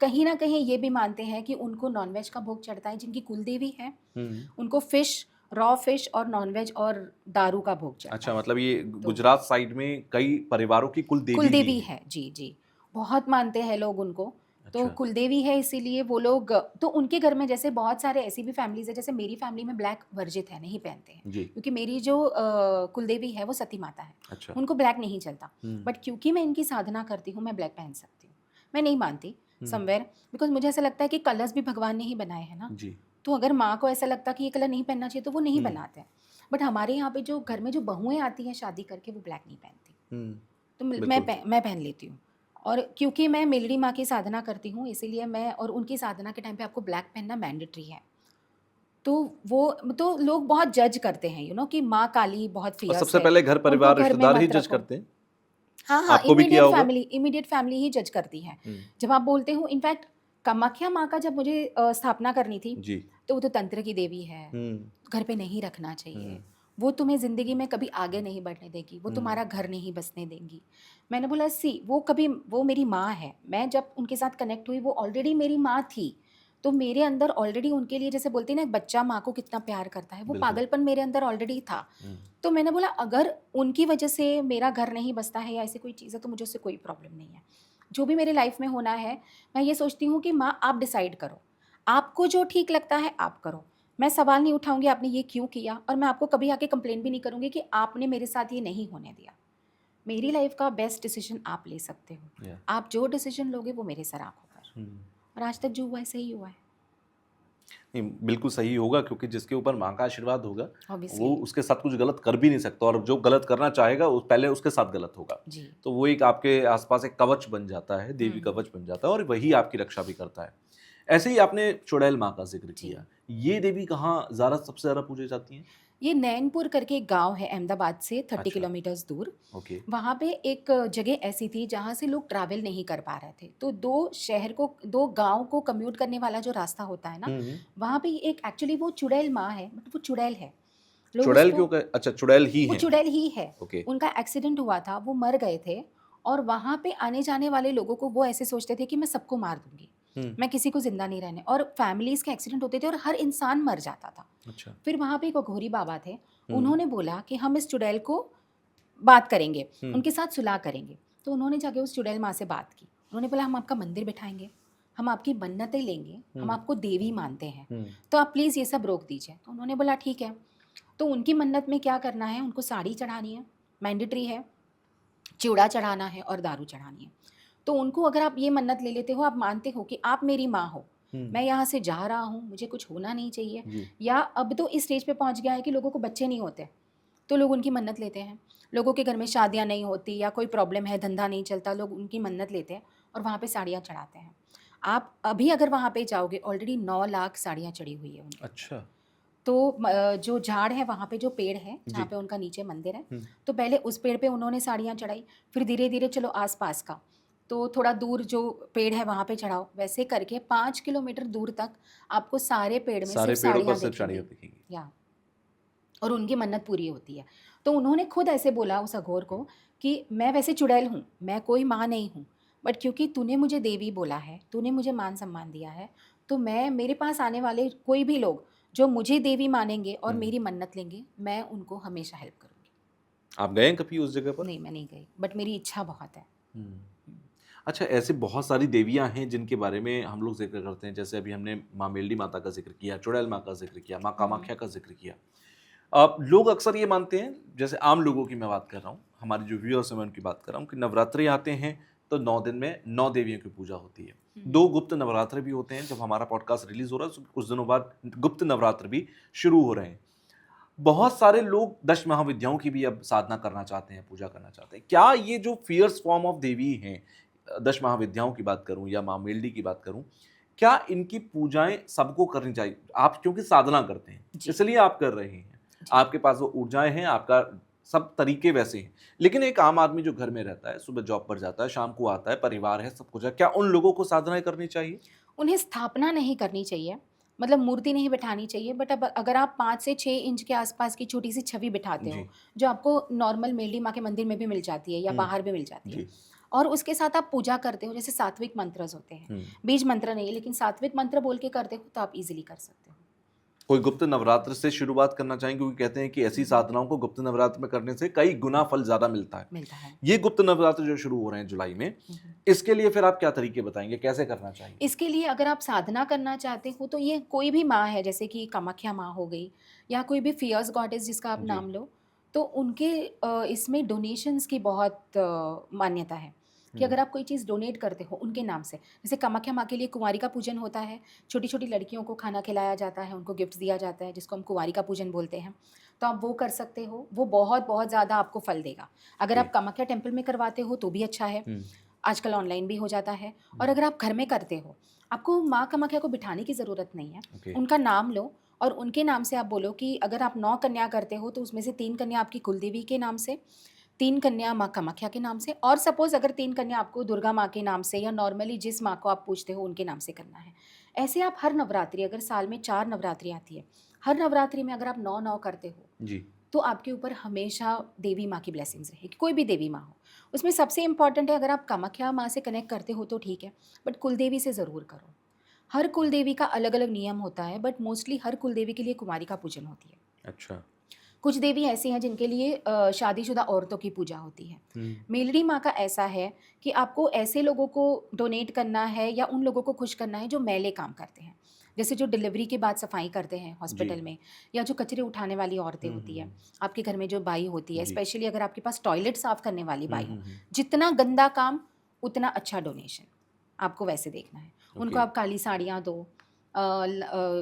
कहीं ना कहीं ये भी मानते हैं कि उनको नॉनवेज का भोग चढ़ता है. जिनकी कुलदेवी है उनको फिश, रॉ फिश और नॉनवेज और दारू का भोग चढ़ता अच्छा, है. मतलब ये गुजरात साइड में कई परिवारों की कुल देवी कुलदेवी ही है. जी जी, बहुत मानते हैं लोग उनको. तो अच्छा. कुलदेवी है, इसीलिए वो लोग, तो उनके घर में जैसे बहुत सारे ऐसी भी फैमिलीज है, जैसे मेरी फैमिली में ब्लैक वर्जित है, नहीं पहनते हैं, जी. क्योंकि मेरी जो कुलदेवी है वो सती माता है, अच्छा. उनको ब्लैक नहीं चलता. बट क्योंकि मैं इनकी साधना करती हूँ, मैं ब्लैक पहन सकती हूँ. मैं नहीं मानती समवेयर, बिकॉज मुझे ऐसा लगता है कि कलर्स भी भगवान ने ही बनाए हैं ना. जी. तो अगर माँ को ऐसा लगता कि ये कलर नहीं पहनना चाहिए तो वो नहीं बनाते हैं. बट हमारे यहाँ पे जो घर में जो बहुएं आती हैं शादी करके, वो ब्लैक नहीं पहनती. तो मैं पहन लेती हूँ. और क्योंकि मैं मेलड़ी माँ की साधना करती हूँ, इसीलिए मैं, और उनकी साधना के टाइम पे आपको ब्लैक पहनना मैंडेटरी है. तो वो, तो लोग बहुत जज करते हैं कि माँ काली बहुत और फियर्स सबसे है, पहले घर परिवार उनको घर में रिश्तेदार ही मत जज रखो. करते हैं. हाँ हाँ, आपको भी किया होगा. इमीडिएट फैमिली ही जज करती है. जब आप बोलते हो, इनफैक्ट कामाख्या माँ का जब मुझे स्थापना करनी थी, जी. तो वो तो तंत्र की देवी है, घर पे नहीं रखना चाहिए, वो तुम्हें ज़िंदगी में कभी आगे नहीं बढ़ने देगी, वो तुम्हारा घर नहीं बसने देंगी. मैंने बोला वो मेरी माँ है. मैं जब उनके साथ कनेक्ट हुई, वो ऑलरेडी मेरी माँ थी. तो मेरे अंदर ऑलरेडी उनके लिए, जैसे बोलते हैं ना, एक बच्चा माँ को कितना प्यार करता है, वो पागलपन मेरे अंदर ऑलरेडी था. तो मैंने बोला अगर उनकी वजह से मेरा घर नहीं बसता है या ऐसी कोई चीज़ है, तो मुझे उससे कोई प्रॉब्लम नहीं है. जो भी मेरे लाइफ में होना है, मैं ये सोचती हूँ कि माँ आप डिसाइड करो, आपको जो ठीक लगता है आप करो. मैं सवाल नहीं उठाऊंगी आपने ये क्यों किया, और मैं आपको कभी आके कंप्लेन भी नहीं करूंगी कि आपने मेरे साथ ये नहीं होने दिया. मेरी लाइफ का बेस्ट डिसीजन आप ले सकते हो. आप जो डिसीजन लोगे वो मेरे सर आंखों पर. और आज तक जो हुआ है सही हुआ है. नहीं, बिल्कुल सही होगा, क्योंकि जिसके ऊपर माँ का आशीर्वाद होगा Obviously. वो उसके साथ कुछ गलत कर भी नहीं सकता, और जो गलत करना चाहेगा पहले उसके साथ गलत होगा. जी. तो वो एक आपके आसपास एक कवच बन जाता है, देवी कवच बन जाता है, और वही आपकी रक्षा भी करता है. ऐसे ही आपने चुड़ैल माँ का जिक्र किया. ये देवी कहाँ सबसे ज़्यादा पूजी जाती हैं? ये नैनपुर करके एक गांव है अहमदाबाद से 30 अच्छा। किलोमीटर्स दूर। ओके। वहाँ पे एक जगह ऐसी थी जहाँ से लोग ट्रैवल नहीं कर पा रहे थे, तो दो गांव को कम्यूट करने वाला जो रास्ता होता है ना, हम्म। वहाँ पे एक एक्चुअली वो चुड़ैल माँ है, बट वो चुड़ैल है, लोग चुड़ैल उसको, क्यों कहे? अच्छा, चुड़ैल ही वो है। चुड़ैल ही है। ओके। उनका एक्सीडेंट हुआ था, वो मर गए थे, और वहाँ पे आने जाने वाले लोगों को वो ऐसे सोचते थे कि मैं सबको मार दूंगी, हम्म। मैं किसी को जिंदा नहीं रहने, और फैमिलीज के एक्सीडेंट होते थे और हर इंसान मर जाता था। अच्छा। फिर वहाँ पे एक अघोरी बाबा थे, हम्म। उन्होंने बोला कि हम इस चुड़ैल को बात करेंगे, हम्म। उनके साथ सुलह करेंगे। तो उन्होंने जाके उस चुड़ैल माँ से बात की, उन्होंने बोला हम आपका मंदिर बिठाएंगे, हम आपकी मन्नतें लेंगे, हम आपको देवी मानते हैं, तो आप प्लीज़ ये सब रोक दीजिए। तो उन्होंने बोला ठीक है। तो उनकी मन्नत में क्या करना है, उनको साड़ी चढ़ानी है, मैंडेटरी है, चिवड़ा चढ़ाना है और दारू चढ़ानी है। तो उनको अगर आप ये मन्नत ले लेते हो, आप मानते हो कि आप मेरी माँ हो, मैं यहाँ से जा रहा हूँ, मुझे कुछ होना नहीं चाहिए, जी। या अब तो इस स्टेज पे पहुँच गया है कि लोगों को बच्चे नहीं होते, तो लोग उनकी मन्नत लेते हैं। लोगों के घर में शादियाँ नहीं होती या कोई प्रॉब्लम है, धंधा नहीं चलता, लोग उनकी मन्नत लेते हैं और वहाँ पे साड़ियाँ चढ़ाते हैं। आप अभी अगर वहाँ पे जाओगे, ऑलरेडी 9 लाख साड़ियाँ चढ़ी हुई है उनके ऊपर। अच्छा। तो जो झाड़ है वहाँ पे, जो पेड़ है जहाँ जी। पे उनका नीचे मंदिर है, हम्म। तो पहले उस पेड़ पे उन्होंने साड़ियाँ चढ़ाई, फिर धीरे धीरे चलो आसपास का, तो थोड़ा दूर जो पेड़ है वहाँ पे चढ़ाओ, वैसे करके 5 किलोमीटर दूर तक आपको सारे पेड़ में सारे सिर्फ पेड़ों पर साड़ियाँ सिर्फ साड़ियाँ दिखेंगी। दिखेंगी। या और उनकी मन्नत पूरी होती है। तो उन्होंने खुद ऐसे बोला उस अघोर को कि मैं वैसे चुड़ैल हूँ, मैं कोई माँ नहीं हूँ, बट क्योंकि तूने मुझे देवी बोला है, तूने मुझे मान सम्मान दिया है, तो मैं, मेरे पास आने वाले कोई भी लोग जो मुझे देवी मानेंगे और मेरी मन्नत लेंगे, मैं उनको हमेशा हेल्प करूँगी। आप गए हैं कभी उस जगह पर? नहीं, मैं नहीं गई, बट मेरी इच्छा बहुत है। हम्म। अच्छा, ऐसे बहुत सारी देवियां हैं जिनके बारे में हम लोग जिक्र करते हैं, जैसे अभी हमने माँ मेलडी माता का जिक्र किया, चुड़ैल माँ का जिक्र किया, माँ कामाख्या का जिक्र किया। अब लोग अक्सर ये मानते हैं, जैसे आम लोगों की मैं बात कर रहा हूँ, हमारे जो व्यूअर्स हैं मैं उनकी बात कर रहा हूँ, कि नवरात्रि आते हैं तो 9 दिन में 9 देवियों की पूजा होती है। 2 गुप्त नवरात्र भी होते हैं, जब हमारा पॉडकास्ट रिलीज हो रहा है कुछ दिनों बाद गुप्त नवरात्र भी शुरू हो रहे हैं। बहुत सारे लोग 10 महाविद्याओं की भी अब साधना करना चाहते हैं, पूजा करना चाहते हैं। क्या ये जो फियर्स फॉर्म ऑफ देवी हैं, 10 महाविद्याओं की बात करूं या माँ मेलडी की बात करूं, क्या इनकी पूजाएं सबको करनी चाहिए? आप क्योंकि साधना करते हैं जी। इसलिए आप कर रहे हैं, जी। आपके पास वो ऊर्जाएं हैं, आपका सब तरीके वैसे हैं। लेकिन एक आम आदमी जो घर में रहता है, सुबह जॉब पर जाता है, शाम को आता है, परिवार है, सब कुछ है, क्या उन लोगों को साधनाएं करनी चाहिए? उन्हें स्थापना नहीं करनी चाहिए, मतलब मूर्ति नहीं बिठानी चाहिए, बट अब अगर आप 5 से 6 इंच के आसपास की छोटी सी छवि बिठाते जी। हो, जो आपको नॉर्मल मेलडी माँ के मंदिर में भी मिल जाती है या बाहर भी मिल जाती है, जी। और उसके साथ आप पूजा करते हो, जैसे सात्विक मंत्र होते हैं, बीज मंत्र नहीं, लेकिन सात्विक मंत्र बोल के करते हो, तो आप इजीली कर सकते हो। कोई गुप्त नवरात्र से शुरुआत करना चाहेंगे, क्योंकि कहते हैं कि ऐसी साधनाओं को गुप्त नवरात्र में करने से कई गुना फल ज्यादा मिलता है। मिलता है। ये गुप्त नवरात्र जो शुरू हो रहे हैं जुलाई में, इसके लिए फिर आप क्या तरीके बताएंगे, कैसे करना चाहिए? इसके लिए अगर आप साधना करना चाहते हो, तो ये कोई भी माँ है, जैसे कि कामाख्या माँ हो गई, या कोई भी फियर्स गॉडेस जिसका आप जी। नाम लो, तो उनके इसमें डोनेशंस की बहुत मान्यता है कि अगर आप कोई चीज़ डोनेट करते हो उनके नाम से, जैसे कामाख्या माँ के लिए कुंवारी का पूजन होता है, छोटी छोटी लड़कियों को खाना खिलाया जाता है, उनको गिफ्ट दिया जाता है, जिसको हम कुंवारी का पूजन बोलते हैं, तो आप वो कर सकते हो, वो बहुत बहुत ज़्यादा आपको फल देगा। अगर आप कामाख्या टेम्पल में करवाते हो तो भी अच्छा है, आजकल ऑनलाइन भी हो जाता है, और अगर आप घर में करते हो, आपको माँ कामाख्या को बिठाने की ज़रूरत नहीं है, उनका नाम लो और उनके नाम से आप बोलो कि अगर आप 9 कन्या करते हो तो उसमें से 3 कन्या आपकी कुलदेवी के नाम से, 3 कन्या माँ कामाख्या के नाम से, और सपोज़ अगर 3 कन्या आपको दुर्गा माँ के नाम से या नॉर्मली जिस माँ को आप पूजते हो उनके नाम से करना है। ऐसे आप हर नवरात्रि, अगर साल में 4 नवरात्रि आती है, हर नवरात्रि में अगर आप 9-9 करते हो, जी। तो आपके ऊपर हमेशा देवी माँ की ब्लेसिंग्स रहेगी, कोई भी देवी माँ हो। उसमें सबसे इम्पॉर्टेंट है, अगर आप कामाख्या माँ से कनेक्ट करते हो तो ठीक है, बट कुलदेवी से ज़रूर करो। हर कुलदेवी का अलग अलग नियम होता है, बट मोस्टली हर कुलदेवी के लिए कुमारी का पूजन होती है। अच्छा। कुछ देवी ऐसी हैं जिनके लिए शादीशुदा औरतों की पूजा होती है। मेलड़ी माँ का ऐसा है कि आपको ऐसे लोगों को डोनेट करना है या उन लोगों को खुश करना है जो मैले काम करते हैं, जैसे जो डिलीवरी के बाद सफाई करते हैं हॉस्पिटल में, या जो कचरे उठाने वाली औरतें होती है, आपके घर में जो बाई होती है, जी। स्पेशली अगर आपके पास टॉयलेट साफ करने वाली बाई हो, हम्म। जितना गंदा काम उतना अच्छा डोनेशन, आपको वैसे देखना है। उनको आप काली साड़ियाँ दो,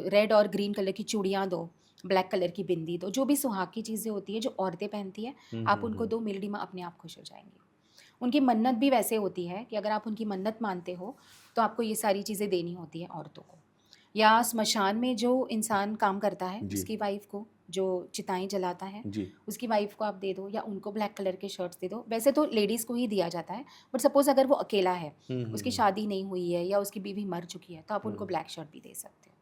रेड और ग्रीन कलर की चूड़ियाँ दो, ब्लैक कलर की बिंदी दो, जो भी सुहाग की चीज़ें होती है जो औरतें पहनती हैं, आप उनको दो, मेलडी माँ अपने आप खुश हो जाएंगी। उनकी मन्नत भी वैसे होती है कि अगर आप उनकी मन्नत मानते हो तो आपको ये सारी चीज़ें देनी होती है औरतों को। या स्मशान में जो इंसान काम करता है जी। उसकी वाइफ को जो चिताएं जलाता है जी। उसकी वाइफ को आप दे दो, या उनको ब्लैक कलर के शर्ट्स दे दो। वैसे तो लेडीज़ को ही दिया जाता है, बट सपोज़ अगर वो अकेला है, उसकी शादी नहीं हुई है या उसकी बीवी मर चुकी है, तो आप उनको ब्लैक शर्ट भी दे सकते हो।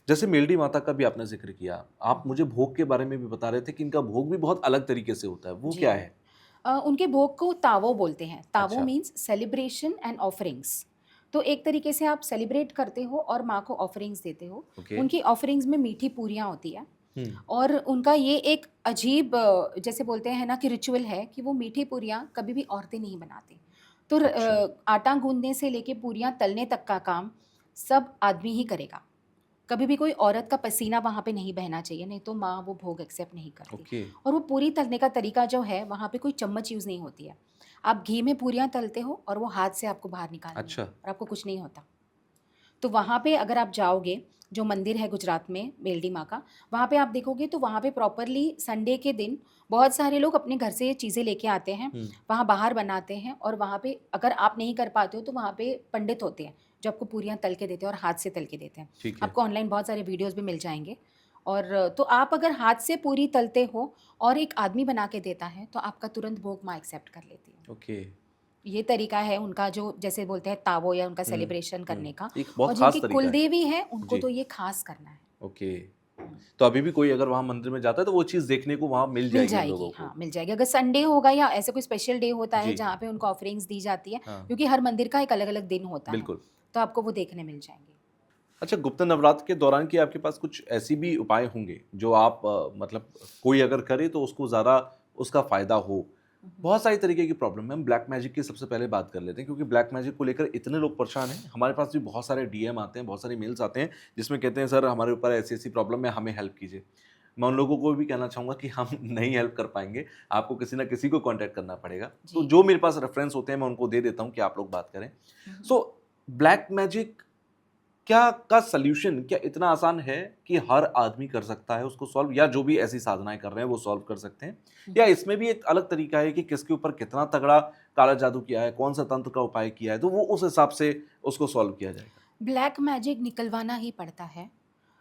जैसे मेलडी माता का भी आपने जिक्र किया, आप मुझे भोग के बारे में भी बता रहे थे कि इनका भोग भी बहुत अलग तरीके से होता है, वो जी। क्या है? उनके भोग को तावो बोलते हैं। तावो अच्छा। Means celebration and offerings. तो एक तरीके से आप सेलिब्रेट करते हो और माँ को ऑफरिंग्स देते हो। ओके। उनकी ऑफरिंग्स में मीठी पूरियाँ होती है, हम्म। और उनका ये एक अजीब जैसे बोलते हैं ना कि रिचुअल है कि वो मीठी पूरियाँ कभी भी औरतें नहीं बनाती। तो अच्छा। आटा गूंदने से लेके पूरियाँ तलने तक का काम सब आदमी ही करेगा। कभी भी कोई औरत का पसीना वहाँ पे नहीं बहना चाहिए, नहीं तो माँ वो भोग एक्सेप्ट नहीं करती। ओके। और वो पूरी तलने का तरीका जो है, वहाँ पे कोई चम्मच यूज़ नहीं होती है। आप घी में पूरियाँ तलते हो और वो हाथ से आपको बाहर निकालनी है अच्छा। और आपको कुछ नहीं होता। तो वहाँ पे अगर आप जाओगे, जो मंदिर है गुजरात में मेलडी माँ का, वहाँ पे आप देखोगे तो वहाँ पे प्रॉपरली संडे के दिन बहुत सारे लोग अपने घर से ये चीज़ें लेके आते हैं, वहाँ बाहर बनाते हैं, और वहाँ पे अगर आप नहीं कर पाते हो तो वहाँ पे पंडित होते हैं जो आपको पूरियाँ तल के देते हैं और हाथ से तल के देते हैं। ठीक है। आपको ऑनलाइन बहुत सारे वीडियोज़ भी मिल जाएंगे। और तो आप अगर हाथ से पूरी तलते हो और एक आदमी बना के देता है, तो आपका तुरंत भोग माँ एक्सेप्ट कर लेती है। ओके। ये तरीका है उनका, जो जैसे बोलते हैं तावो, या उनका सेलिब्रेशन करने का। एक और बहुत जिनकी खास तरीका है। कुलदेवी है उनको जी। तो ये खास करना है। ओके। तो अभी भी कोई अगर वहाँ मंदिर में जाता है तो वो चीज़ देखने को वहाँ मिल मिल जाएगी हम जाएगी, लोगों हाँ को। मिल जाएगी। अगर संडे होगा या ऐसे कोई स्पेशल डे होता है जी। जहाँ पे उनको ऑफरिंग्स दी जाती है, हाँ। क्योंकि हर मंदिर का एक अलग अलग दिन होता है, बिल्कुल। तो आपको वो देखने मिल जाएंगे। अच्छा, गुप्त नवरात्र के दौरान की आपके पास कुछ ऐसी भी उपाय होंगे जो आप मतलब कोई अगर करे तो उसको ज़्यादा उसका फ़ायदा हो? बहुत सारी तरीके की प्रॉब्लम है। हम ब्लैक मैजिक की सबसे पहले बात कर लेते हैं, क्योंकि ब्लैक मैजिक को लेकर इतने लोग परेशान हैं। हमारे पास भी बहुत सारे डीएम आते हैं, बहुत सारे मेल्स आते हैं जिसमें कहते हैं सर हमारे ऊपर ऐसी-ऐसी प्रॉब्लम है, हमें हेल्प कीजिए। मैं उन लोगों को भी कहना चाहूँगा कि हम नहीं हेल्प कर पाएँगे, आपको किसी न किसी को कॉन्टैक्ट करना पड़ेगा। तो जी। जो मेरे पास रेफ़रेंस होते हैं मैं उनको दे देता हूँ कि आप लोग बात करें। सो ब्लैक मैजिक क्या का सॉल्यूशन क्या इतना आसान है कि हर आदमी कर सकता है उसको सॉल्व, या जो भी ऐसी साधनाएं कर रहे हैं वो सॉल्व कर सकते हैं, या इसमें भी एक अलग तरीका है कि किसके ऊपर कितना तगड़ा काला जादू किया है, कौन सा तंत्र का उपाय किया है, तो वो उस हिसाब से उसको सॉल्व किया जाएगा? ब्लैक मैजिक निकलवाना ही पड़ता है।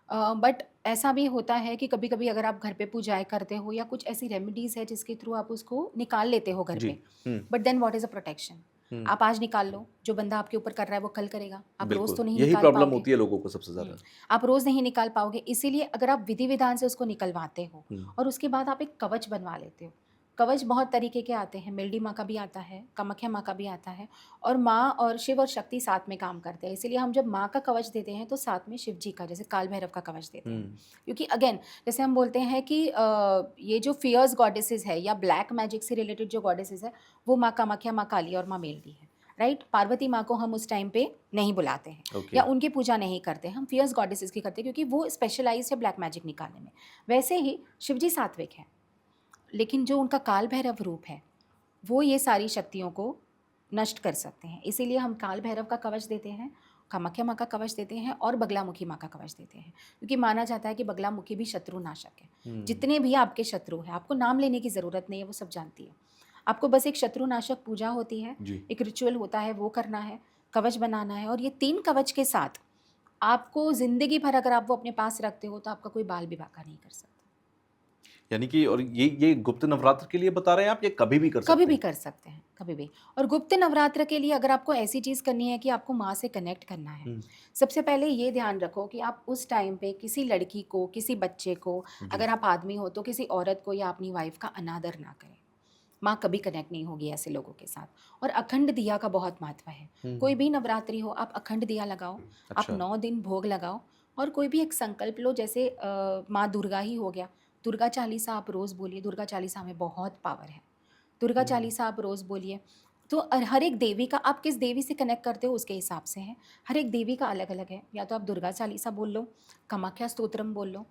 बट ऐसा भी होता है कि कभी कभी अगर आप घर पे पूजाएं करते हो या कुछ ऐसी रेमेडीज है जिसके थ्रू आप उसको निकाल लेते हो घर जी। पे, hmm. But then what is a protection? Hmm. आप आज निकाल लो, जो बंदा आपके ऊपर कर रहा है वो कल करेगा, आप रोज बिल्कुल तो नहीं यही निकाल प्रॉब्लम पाओगे। होती है लोगों को सबसे हम्म, ज्यादा। आप रोज नहीं निकाल पाओगे, इसीलिए अगर आप विधि विधान से उसको निकलवाते हो हम्म। और उसके बाद आप एक कवच बनवा लेते हो। कवच बहुत तरीके के आते हैं, मेलडी माँ का भी आता है, कामाख्या माँ का भी आता है, और माँ और शिव और शक्ति साथ में काम करते हैं। इसीलिए हम जब माँ का कवच देते हैं तो साथ में शिव जी का, जैसे काल भैरव का कवच देते हैं। क्योंकि अगेन जैसे हम बोलते हैं कि ये जो फियर्स गॉडेसेस है या ब्लैक मैजिक से रिलेटेड जो गॉडेसेस है, वो माँ कामाख्या, माँ काली और माँ मेलडी है, राइट। पार्वती माँ को हम उस टाइम पे नहीं बुलाते हैं ओके। या उनकी पूजा नहीं करते, हम फियर्स गॉडेसेस की करते हैं क्योंकि वो स्पेशलाइज है ब्लैक मैजिक निकालने में। वैसे ही शिवजी सात्विक है, लेकिन जो उनका काल भैरव रूप है वो ये सारी शक्तियों को नष्ट कर सकते हैं। इसीलिए हम काल भैरव का कवच देते हैं, कामाख्या माँ का कवच देते हैं और बगलामुखी माँ का कवच देते हैं, क्योंकि माना जाता है कि बगलामुखी भी शत्रु नाशक है। जितने भी आपके शत्रु हैं, आपको नाम लेने की ज़रूरत नहीं है, वो सब जानती है। आपको बस एक शत्रु नाशक पूजा होती है, एक रिचुअल होता है, वो करना है, कवच बनाना है, और ये 3 कवच के साथ आपको ज़िंदगी भर अगर आप वो अपने पास रखते हो तो आपका कोई बाल विवाह नहीं कर सकता। यानी कि और ये गुप्त नवरात्र के लिए बता रहे हैं आप, ये कभी भी कर सकते कभी भी हैं? कर सकते हैं, कभी भी। और गुप्त नवरात्र के लिए अगर आपको ऐसी चीज़ करनी है कि आपको माँ से कनेक्ट करना है, सबसे पहले ये ध्यान रखो कि आप उस टाइम पे किसी लड़की को, किसी बच्चे को, अगर आप आदमी हो तो किसी औरत को या अपनी वाइफ का अनादर ना करें। माँ कभी कनेक्ट नहीं होगी ऐसे लोगों के साथ। और अखंड दिया का बहुत महत्व है। कोई भी नवरात्रि हो, आप अखंड दिया लगाओ, आप अच्छा। 9 दिन भोग लगाओ, और कोई भी एक संकल्प लो, जैसे माँ दुर्गा ही हो गया, दुर्गा चालीसा आप रोज़ बोलिए। दुर्गा चालीसा में बहुत पावर है, दुर्गा चालीसा आप रोज़ बोलिए। तो हर एक देवी का, आप किस देवी से कनेक्ट करते हो उसके हिसाब से है, हर एक देवी का अलग अलग है। या तो आप दुर्गा चालीसा बोल लो, कामाख्या स्तोत्रम बोल लो।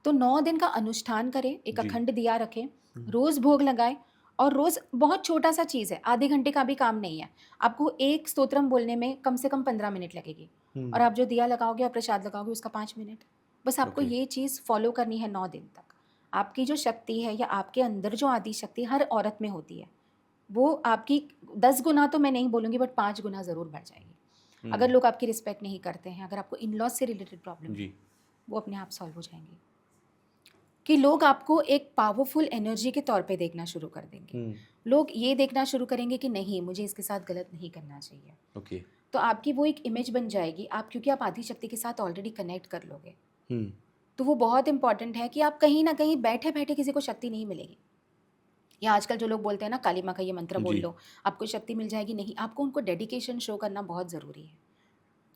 तो 9 दिन का अनुष्ठान करें, एक जी। अखंड दिया रखें, रोज़ भोग लगाएं। और रोज़ बहुत छोटा सा चीज़ है, आधे घंटे का भी काम नहीं है। आपको एक स्तोत्रम बोलने में कम से कम 15 मिनट लगेगी, और आप जो दिया लगाओगे और प्रसाद लगाओगे उसका 5 मिनट। बस आपको ओके। ये चीज़ फॉलो करनी है 9 दिन तक। आपकी जो शक्ति है या आपके अंदर जो आदि शक्ति हर औरत में होती है, वो आपकी 10 गुना तो मैं नहीं बोलूँगी, बट 5 गुना ज़रूर बढ़ जाएगी। अगर लोग आपकी रिस्पेक्ट नहीं करते हैं, अगर आपको इन लॉज से रिलेटेड प्रॉब्लम है, जी। वो अपने आप सॉल्व हो जाएंगी। कि लोग आपको एक पावरफुल एनर्जी के तौर पे देखना शुरू कर देंगे। लोग ये देखना शुरू करेंगे कि नहीं, मुझे इसके साथ गलत नहीं करना चाहिए। ओके। तो आपकी वो एक इमेज बन जाएगी, आप क्योंकि आप आदि शक्ति के साथ ऑलरेडी कनेक्ट कर लोगे। तो वो बहुत इंपॉर्टेंट है कि आप कहीं ना कहीं बैठे बैठे किसी को शक्ति नहीं मिलेगी। या आजकल जो लोग बोलते हैं ना, काली माँ का ये मंत्र बोल जी। लो आपको शक्ति मिल जाएगी, नहीं, आपको उनको डेडिकेशन शो करना बहुत ज़रूरी है।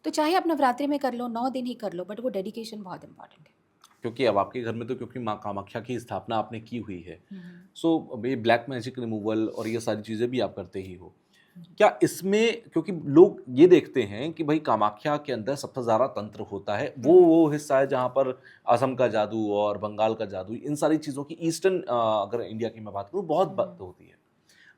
तो चाहे आप नवरात्रि में कर लो, 9 दिन ही कर लो, बट वो डेडिकेशन बहुत इंपॉर्टेंट है। क्योंकि अब आपके घर में तो क्योंकि माँ कामाख्या की स्थापना आपने की हुई है, हम्म। सो ये ब्लैक मैजिक रिमूवल और ये सारी चीज़ें भी आप करते ही हो। जी। क्या इसमें, क्योंकि लोग ये देखते हैं कि भाई कामाख्या के अंदर सबसे ज़्यादा तंत्र होता है, वो हिस्सा है जहाँ पर असम का जादू और बंगाल का जादू, इन सारी चीज़ों की ईस्टर्न, अगर इंडिया की मैं बात करूँ, बहुत बात होती है।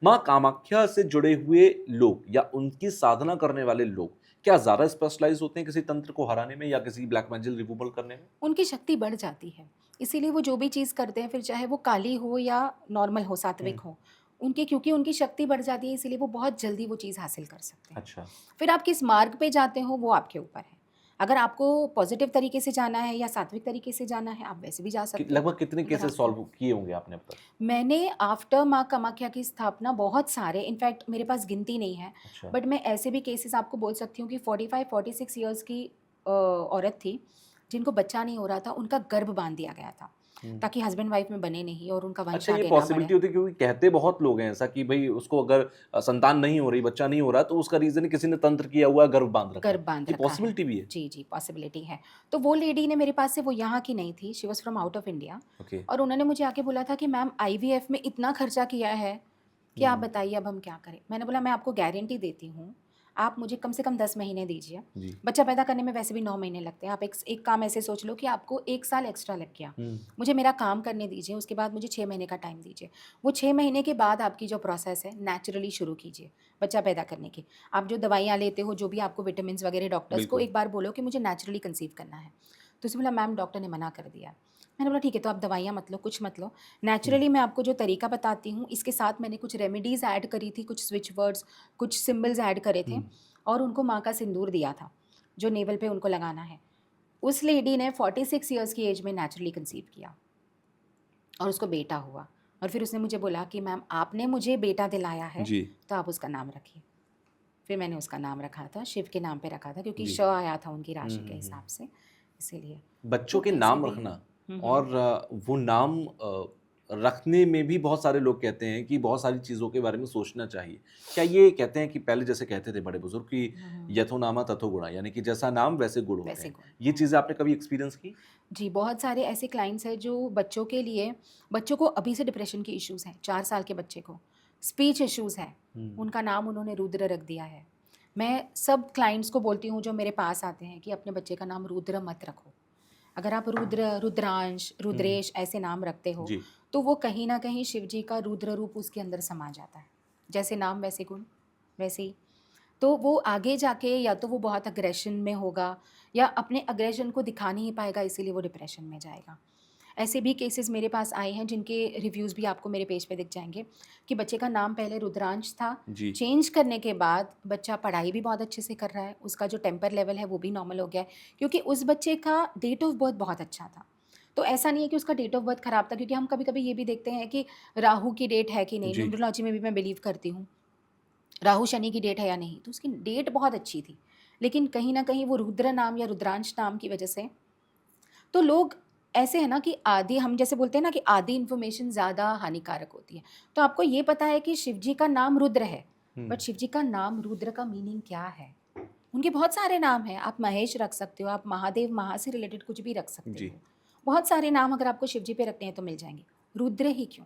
माँ कामाख्या से जुड़े हुए लोग या उनकी साधना करने वाले लोग क्या ज़्यादा स्पेशलाइज होते हैं किसी तंत्र को हराने में या किसी ब्लैक मैजिक रिमूवल करने में? उनकी शक्ति बढ़ जाती है, इसीलिए वो जो भी चीज़ करते हैं, फिर चाहे वो काली हो या नॉर्मल हो, सात्विक हो, उनकी क्योंकि उनकी शक्ति बढ़ जाती है, इसीलिए वो बहुत जल्दी वो चीज़ हासिल कर सकते हैं। अच्छा। फिर आप किस मार्ग पे जाते हो वो आपके ऊपर है। अगर आपको पॉजिटिव तरीके से जाना है या सात्विक तरीके से जाना है, आप वैसे भी जा सकते हो। लगभग कितने अगर केसेस आपको सॉल्व किए होंगे आपने अब तक? मैंने आफ्टर माँ कामाख्या की स्थापना बहुत सारे, इनफैक्ट मेरे पास गिनती नहीं है, अच्छा। बट मैं ऐसे भी केसेस आपको बोल सकती हूँ कि 45-46 ईयर्स की औरत थी जिनको बच्चा नहीं हो रहा था, उनका गर्भ बांध दिया गया था ताकि हस्बैंड वाइफ में बने नहीं और उनका वंश अच्छा, ये आगे ना बढ़े। पॉसिबिलिटी होती है क्योंकि कहते बहुत लोग हैं ऐसा कि भाई उसको अगर संतान नहीं हो रही, बच्चा नहीं हो रहा, तो उसका रीजन किसी ने तंत्र किया हुआ है, गर्भ बांध रखा है। गर्भ बांध ये रखा है। पॉसिबिलिटी भी है। जी जी, पॉसिबिलिटी है। तो वो लेडी ने मेरे पास से, वो यहाँ की नहीं थी, she was from out of India, okay. और उन्होंने मुझे आके बोला था कि मैम IVF में इतना खर्चा किया है कि आप बताइए अब हम क्या करें। मैंने बोला मैं आपको गारंटी देती हूँ, आप मुझे कम से कम 10 महीने दीजिए। जी। बच्चा पैदा करने में वैसे भी 9 महीने लगते हैं, आप एक काम ऐसे सोच लो कि आपको 1 साल एक्स्ट्रा लग गया, मुझे मेरा काम करने दीजिए, उसके बाद मुझे 6 महीने का टाइम दीजिए। वो 6 महीने के बाद आपकी जो प्रोसेस है नेचुरली शुरू कीजिए बच्चा पैदा करने की। आप जो दवाइयाँ लेते हो, जो भी आपको विटामिन वगैरह, डॉक्टर्स को बिल्कुल। एक बार बोलो कि मुझे नेचुरली कंसीव करना है। तो उसने बोला मैम डॉक्टर ने मना कर दिया। मैंने बोला ठीक है, तो आप दवाइयाँ मत लो, कुछ मत लो, नेचुरली मैं आपको जो तरीका बताती हूँ, इसके साथ मैंने कुछ रेमेडीज़ ऐड करी थी, कुछ स्विच वर्ड्स, कुछ सिम्बल्स ऐड करे थे, और उनको माँ का सिंदूर दिया था जो नेवल पे उनको लगाना है। उस लेडी ने 46 ईयर्स की एज में नेचुरली कंसीव किया और उसको बेटा हुआ। और फिर उसने मुझे बोला कि मैम आपने मुझे बेटा दिलाया है, जी। तो आप उसका नाम रखिए। फिर मैंने उसका नाम रखा था, शिव के नाम पे रखा था, क्योंकि जी। श आया था उनकी राशि के हिसाब से, इसीलिए। बच्चों तो के ऐसे नाम भी रखना हम्म, और वो नाम रखने में भी बहुत सारे लोग कहते हैं कि बहुत सारी चीज़ों के बारे में सोचना चाहिए। क्या ये कहते हैं कि पहले जैसे कहते थे बड़े बुजुर्ग कि यथो नामा तथो गुणा, यानी कि जैसा नाम वैसे गुण होते वैसे हैं। गुण। ये चीज़ें आपने कभी एक्सपीरियंस की? जी, बहुत सारे ऐसे क्लाइंट्स हैं जो बच्चों के लिए, बच्चों को अभी से डिप्रेशन के इश्यूज़ हैं, 4 साल के बच्चे को स्पीच इश्यूज़ हैं, उनका नाम उन्होंने रुद्र रख दिया है। मैं सब क्लाइंट्स को बोलती हूँ जो मेरे पास आते हैं कि अपने बच्चे का नाम रुद्र मत रखो। अगर आप रुद्र, रुद्रांश, रुद्रेश ऐसे नाम रखते हो, जी। तो वो कहीं न कहीं शिव जी का रुद्र रूप उसके अंदर समा जाता है। जैसे नाम वैसे गुण, वैसे ही। तो वो आगे जाके या तो वो बहुत अग्रेशन में होगा या अपने अग्रेशन को दिखा नहीं पाएगा, इसीलिए वो डिप्रेशन में जाएगा। ऐसे भी केसेस मेरे पास आए हैं जिनके रिव्यूज़ भी आपको मेरे पेज पे दिख जाएँगे कि बच्चे का नाम पहले रुद्रांश था, जी। चेंज करने के बाद बच्चा पढ़ाई भी बहुत अच्छे से कर रहा है, उसका जो टेम्पर लेवल है वो भी नॉर्मल हो गया है, क्योंकि उस बच्चे का डेट ऑफ बर्थ बहुत अच्छा था। तो ऐसा नहीं है कि उसका डेट ऑफ बर्थ खराब था, क्योंकि हम कभी-कभी ये भी देखते हैं कि राहु की डेट है कि नहीं, जी। न्यूमरोलॉजी में भी मैं बिलीव करती हूँ। राहु शनि की डेट है या नहीं, तो उसकी डेट बहुत अच्छी थी, लेकिन कहीं न कहीं वो रुद्र नाम या रुद्रांश नाम की वजह से, तो लोग ऐसे हैं ना कि आधी, हम जैसे बोलते हैं ना कि आधी इन्फॉर्मेशन ज़्यादा हानिकारक होती है। तो आपको ये पता है कि शिव जी का नाम रुद्र है, बट शिव जी का नाम रुद्र का मीनिंग क्या है? उनके बहुत सारे नाम हैं, आप महेश रख सकते हो, आप महादेव, महा से रिलेटेड कुछ भी रख सकते जी। हो। बहुत सारे नाम अगर आपको शिव जी पे रखने हैं तो मिल जाएँगे, रुद्र ही क्यों?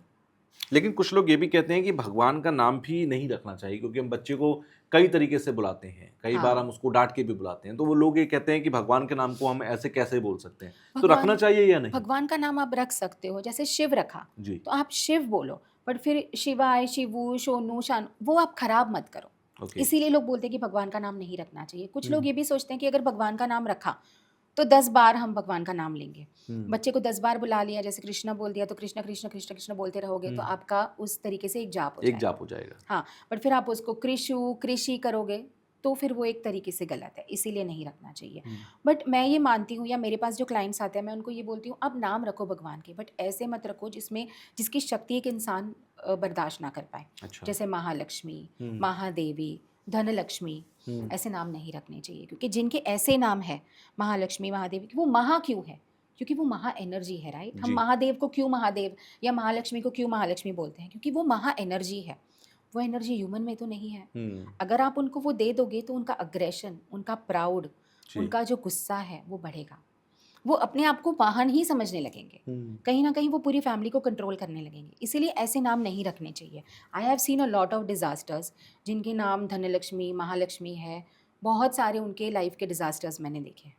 लेकिन कुछ लोग ये भी कहते हैं कि भगवान का नाम भी नहीं रखना चाहिए क्योंकि हम बच्चे को कई तरीके से बुलाते हैं, कई बार हाँ। हम उसको डांट के भी बुलाते हैं, तो वो लोग ये कहते हैं कि भगवान के नाम को हम ऐसे कैसे बोल सकते हैं, तो रखना भगवान चाहिए या नहीं? भगवान का नाम आप रख सकते हो, जैसे शिव रखा, जी। तो आप शिव बोलो, बट फिर शिवाय, शिवू, सोनू, शान, वो आप खराब मत करो। ओके। इसीलिए लोग बोलते हैं कि भगवान का नाम नहीं रखना चाहिए। कुछ लोग ये भी सोचते हैं कि अगर भगवान का नाम रखा, तो 10 बार हम भगवान का नाम लेंगे। बच्चे को 10 बार बुला लिया, जैसे कृष्णा बोल दिया, तो कृष्णा, कृष्णा, कृष्णा, कृष्णा बोलते रहोगे, तो आपका उस तरीके से एक जाप हो एक जाएगा। जाप हो जाएगा। हाँ, बट फिर आप उसको कृषु, कृषि करोगे, तो फिर वो एक तरीके से गलत है, इसीलिए नहीं रखना चाहिए। हम्म, बट मैं ये मानती हूँ, या मेरे पास जो क्लाइंट्स आते हैं मैं उनको ये बोलती हूँ, आप नाम रखो भगवान के, बट ऐसे मत रखो जिसकी शक्ति एक इंसान बर्दाश्त ना कर पाए। अच्छा। जैसे महालक्ष्मी, हम्म, महादेवी, धनलक्ष्मी, हम्म, ऐसे नाम नहीं रखने चाहिए, क्योंकि जिनके ऐसे नाम है महालक्ष्मी, महादेवी, वो महा क्यों है? क्योंकि वो महा एनर्जी है, राइट? हम जी। महादेव को क्यों महादेव या महालक्ष्मी को क्यों महालक्ष्मी बोलते हैं? क्योंकि वो महा एनर्जी है। वो एनर्जी ह्यूमन में तो नहीं है। हम्म, अगर आप उनको वो दे दोगे तो उनका अग्रेशन, उनका प्राउड, जी। उनका जो गुस्सा है वो बढ़ेगा। वो अपने आप को वाहन ही समझने लगेंगे। हम्म, कहीं न कहीं वो पूरी फैमिली को कंट्रोल करने लगेंगे। इसीलिए ऐसे नाम नहीं रखने चाहिए। I have seen a lot of disasters जिनके नाम धनलक्ष्मी, महालक्ष्मी है। बहुत सारे उनके लाइफ़ के डिज़ास्टर्स मैंने देखे हैं।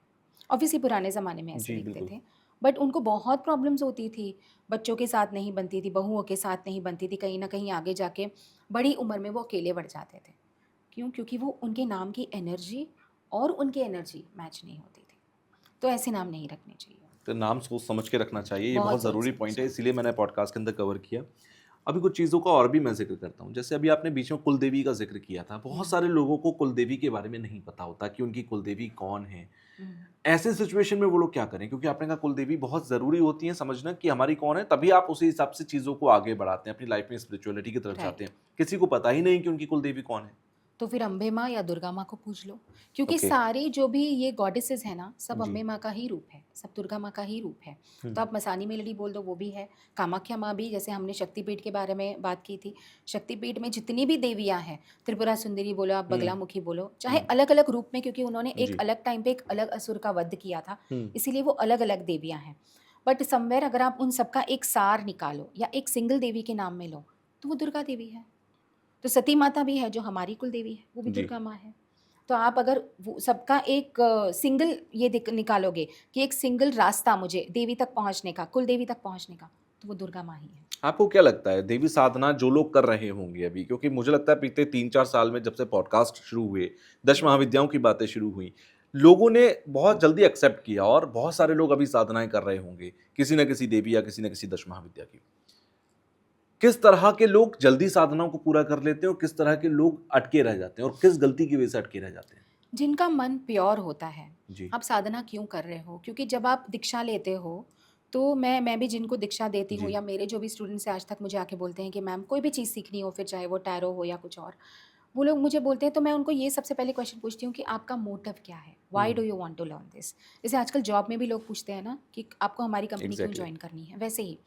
ऑब्वियसली पुराने ज़माने में ऐसे जी दिखते बिल्कुल। थे। बट उनको बहुत प्रॉब्लम्स होती थी। बच्चों के साथ नहीं बनती थी, बहुओं के साथ नहीं बनती थी। कहीं न कहीं आगे जाके बड़ी उम्र में वो अकेले बढ़ जाते थे। क्यों? क्योंकि वो उनके नाम की एनर्जी और उनकी एनर्जी मैच नहीं होती थी। तो ऐसे नाम नहीं रखने चाहिए। तो नाम सोच समझ के रखना चाहिए, ये बहुत बहुत सोच ज़रूरी समझ पॉइंट है, कर। इसीलिए मैंने पॉडकास्ट के अंदर कवर किया। अभी कुछ चीज़ों का और भी मैं ज़िक्र करता हूँ। जैसे अभी आपने बीच में कुलदेवी का ज़िक्र किया था। बहुत या सारे लोगों को कुलदेवी के बारे में नहीं पता होता कि उनकी कुलदेवी कौन है। हुँ। ऐसे सिचुएशन में वो लोग क्या करें? क्योंकि आपने कहा कुलदेवी बहुत ज़रूरी होती है समझना कि हमारी कौन है, तभी आप उसी हिसाब से चीज़ों को आगे बढ़ाते हैं, अपनी लाइफ़ में स्पिरिचुअलिटी की तरफ जाते राइट। हैं। किसी को पता ही नहीं कि उनकी कुलदेवी कौन है। तो फिर अम्बे माँ या दुर्गा माँ को पूछ लो, क्योंकि ओके। सारी जो भी ये गॉडेसेस हैं ना, सब जी। अम्बे माँ का ही रूप है, सब दुर्गा माँ का ही रूप है। हुँ, तो आप मसानी मेलडी बोल दो, वो भी है। कामाख्या माँ भी, जैसे हमने शक्तिपीठ के बारे में बात की थी, शक्तिपीठ में जितनी भी देवियाँ हैं, त्रिपुरा सुंदरी बोलो, आप हुँ, बगलामुखी बोलो, चाहे हुँ, अलग-अलग रूप में, क्योंकि उन्होंने एक जी। अलग टाइम पे एक अलग असुर का वध किया था, हुँ, इसीलिए वो अलग-अलग देवियाँ हैं। बट समव्हेयर अगर आप उन सबका एक सार निकालो या एक सिंगल देवी के नाम में लो, तो वो दुर्गा देवी है। तो सती माता भी है जो हमारी कुल देवी है, वो भी जी। दुर्गा माँ है। तो आप अगर वो सबका एक सिंगल ये निकालोगे कि एक सिंगल रास्ता मुझे देवी तक पहुँचने का, कुल देवी तक पहुँचने का, तो वो दुर्गा माँ ही है। आपको क्या लगता है देवी साधना जो लोग कर रहे होंगे अभी, क्योंकि मुझे लगता है बीते 3-4 साल में जब से पॉडकास्ट शुरू हुए, दश हुँ। महाविद्याओं की बातें शुरू हुई, लोगों ने बहुत जल्दी एक्सेप्ट किया और बहुत सारे लोग अभी साधनाएँ कर रहे होंगे, किसी न किसी देवी या किसी न किसी दश महाविद्या की। किस तरह के लोग जल्दी साधनाओं को पूरा कर लेते हैं और किस तरह के लोग अटके रह जाते हैं और किस गलती की वजह से अटके रह जाते हैं? जिनका मन प्योर होता है, जी, आप साधना क्यों कर रहे हो? क्योंकि जब आप दीक्षा लेते हो, तो मैं भी जिनको दीक्षा देती हूँ, जी, या मेरे जो भी स्टूडेंट्स हैं आज तक मुझे आके बोलते हैं कि मैम कोई भी चीज़ सीखनी हो, फिर चाहे वो टैरो हो या कुछ और, वो लोग मुझे बोलते हैं, तो मैं उनको ये सबसे पहले क्वेश्चन पूछती हूँ कि आपका मोटिव क्या है? व्हाई हुँ, do you want to learn this? जैसे आजकल जॉब में भी लोग पूछते हैं ना कि आपको हमारी कंपनी क्यों एग्ज़ैक्टली। जॉइन करनी है? वैसे ही,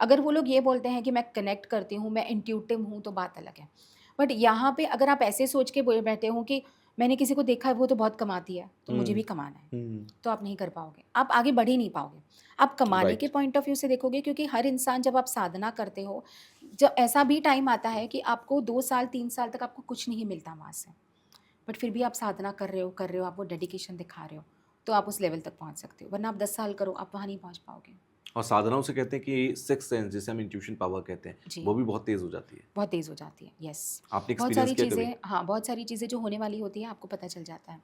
अगर वो लोग ये बोलते हैं कि मैं कनेक्ट करती हूँ, मैं इंट्यूटिव हूँ, तो बात अलग है। बट यहाँ पे अगर आप ऐसे सोच के बोले बैठे हो कि मैंने किसी को देखा है वो तो बहुत कमाती है, तो मुझे हुँ, भी कमाना है, हुँ, तो आप नहीं कर पाओगे। आप आगे बढ़ ही नहीं पाओगे। आप कमाने के राइट, पॉइंट ऑफ व्यू से देखोगे, क्योंकि हर इंसान जब आप साधना करते हो, जब ऐसा भी टाइम आता है कि आपको 2 साल, 3 साल तक आपको कुछ नहीं मिलता वहाँ से। बट फिर भी आप साधना कर रहे हो, आप वो डेडिकेशन दिखा रहे हो, तो आप उस लेवल तक पहुँच सकते हो। वरना आप 10 साल करो, आप वहाँ नहीं पहुँच पाओगे। और साधनाओं से कहते हैं कि सिक्स्थ सेंस जिसे हम इंट्यूशन पावर कहते हैं, जी। वो भी बहुत तेज़ हो जाती है। बहुत तेज़ हो जाती है, यस। आपने बहुत एक्सपीरियंस सारी किया कभी? चीज़ें, हाँ, बहुत सारी चीज़ें जो होने वाली होती हैं आपको पता चल जाता है।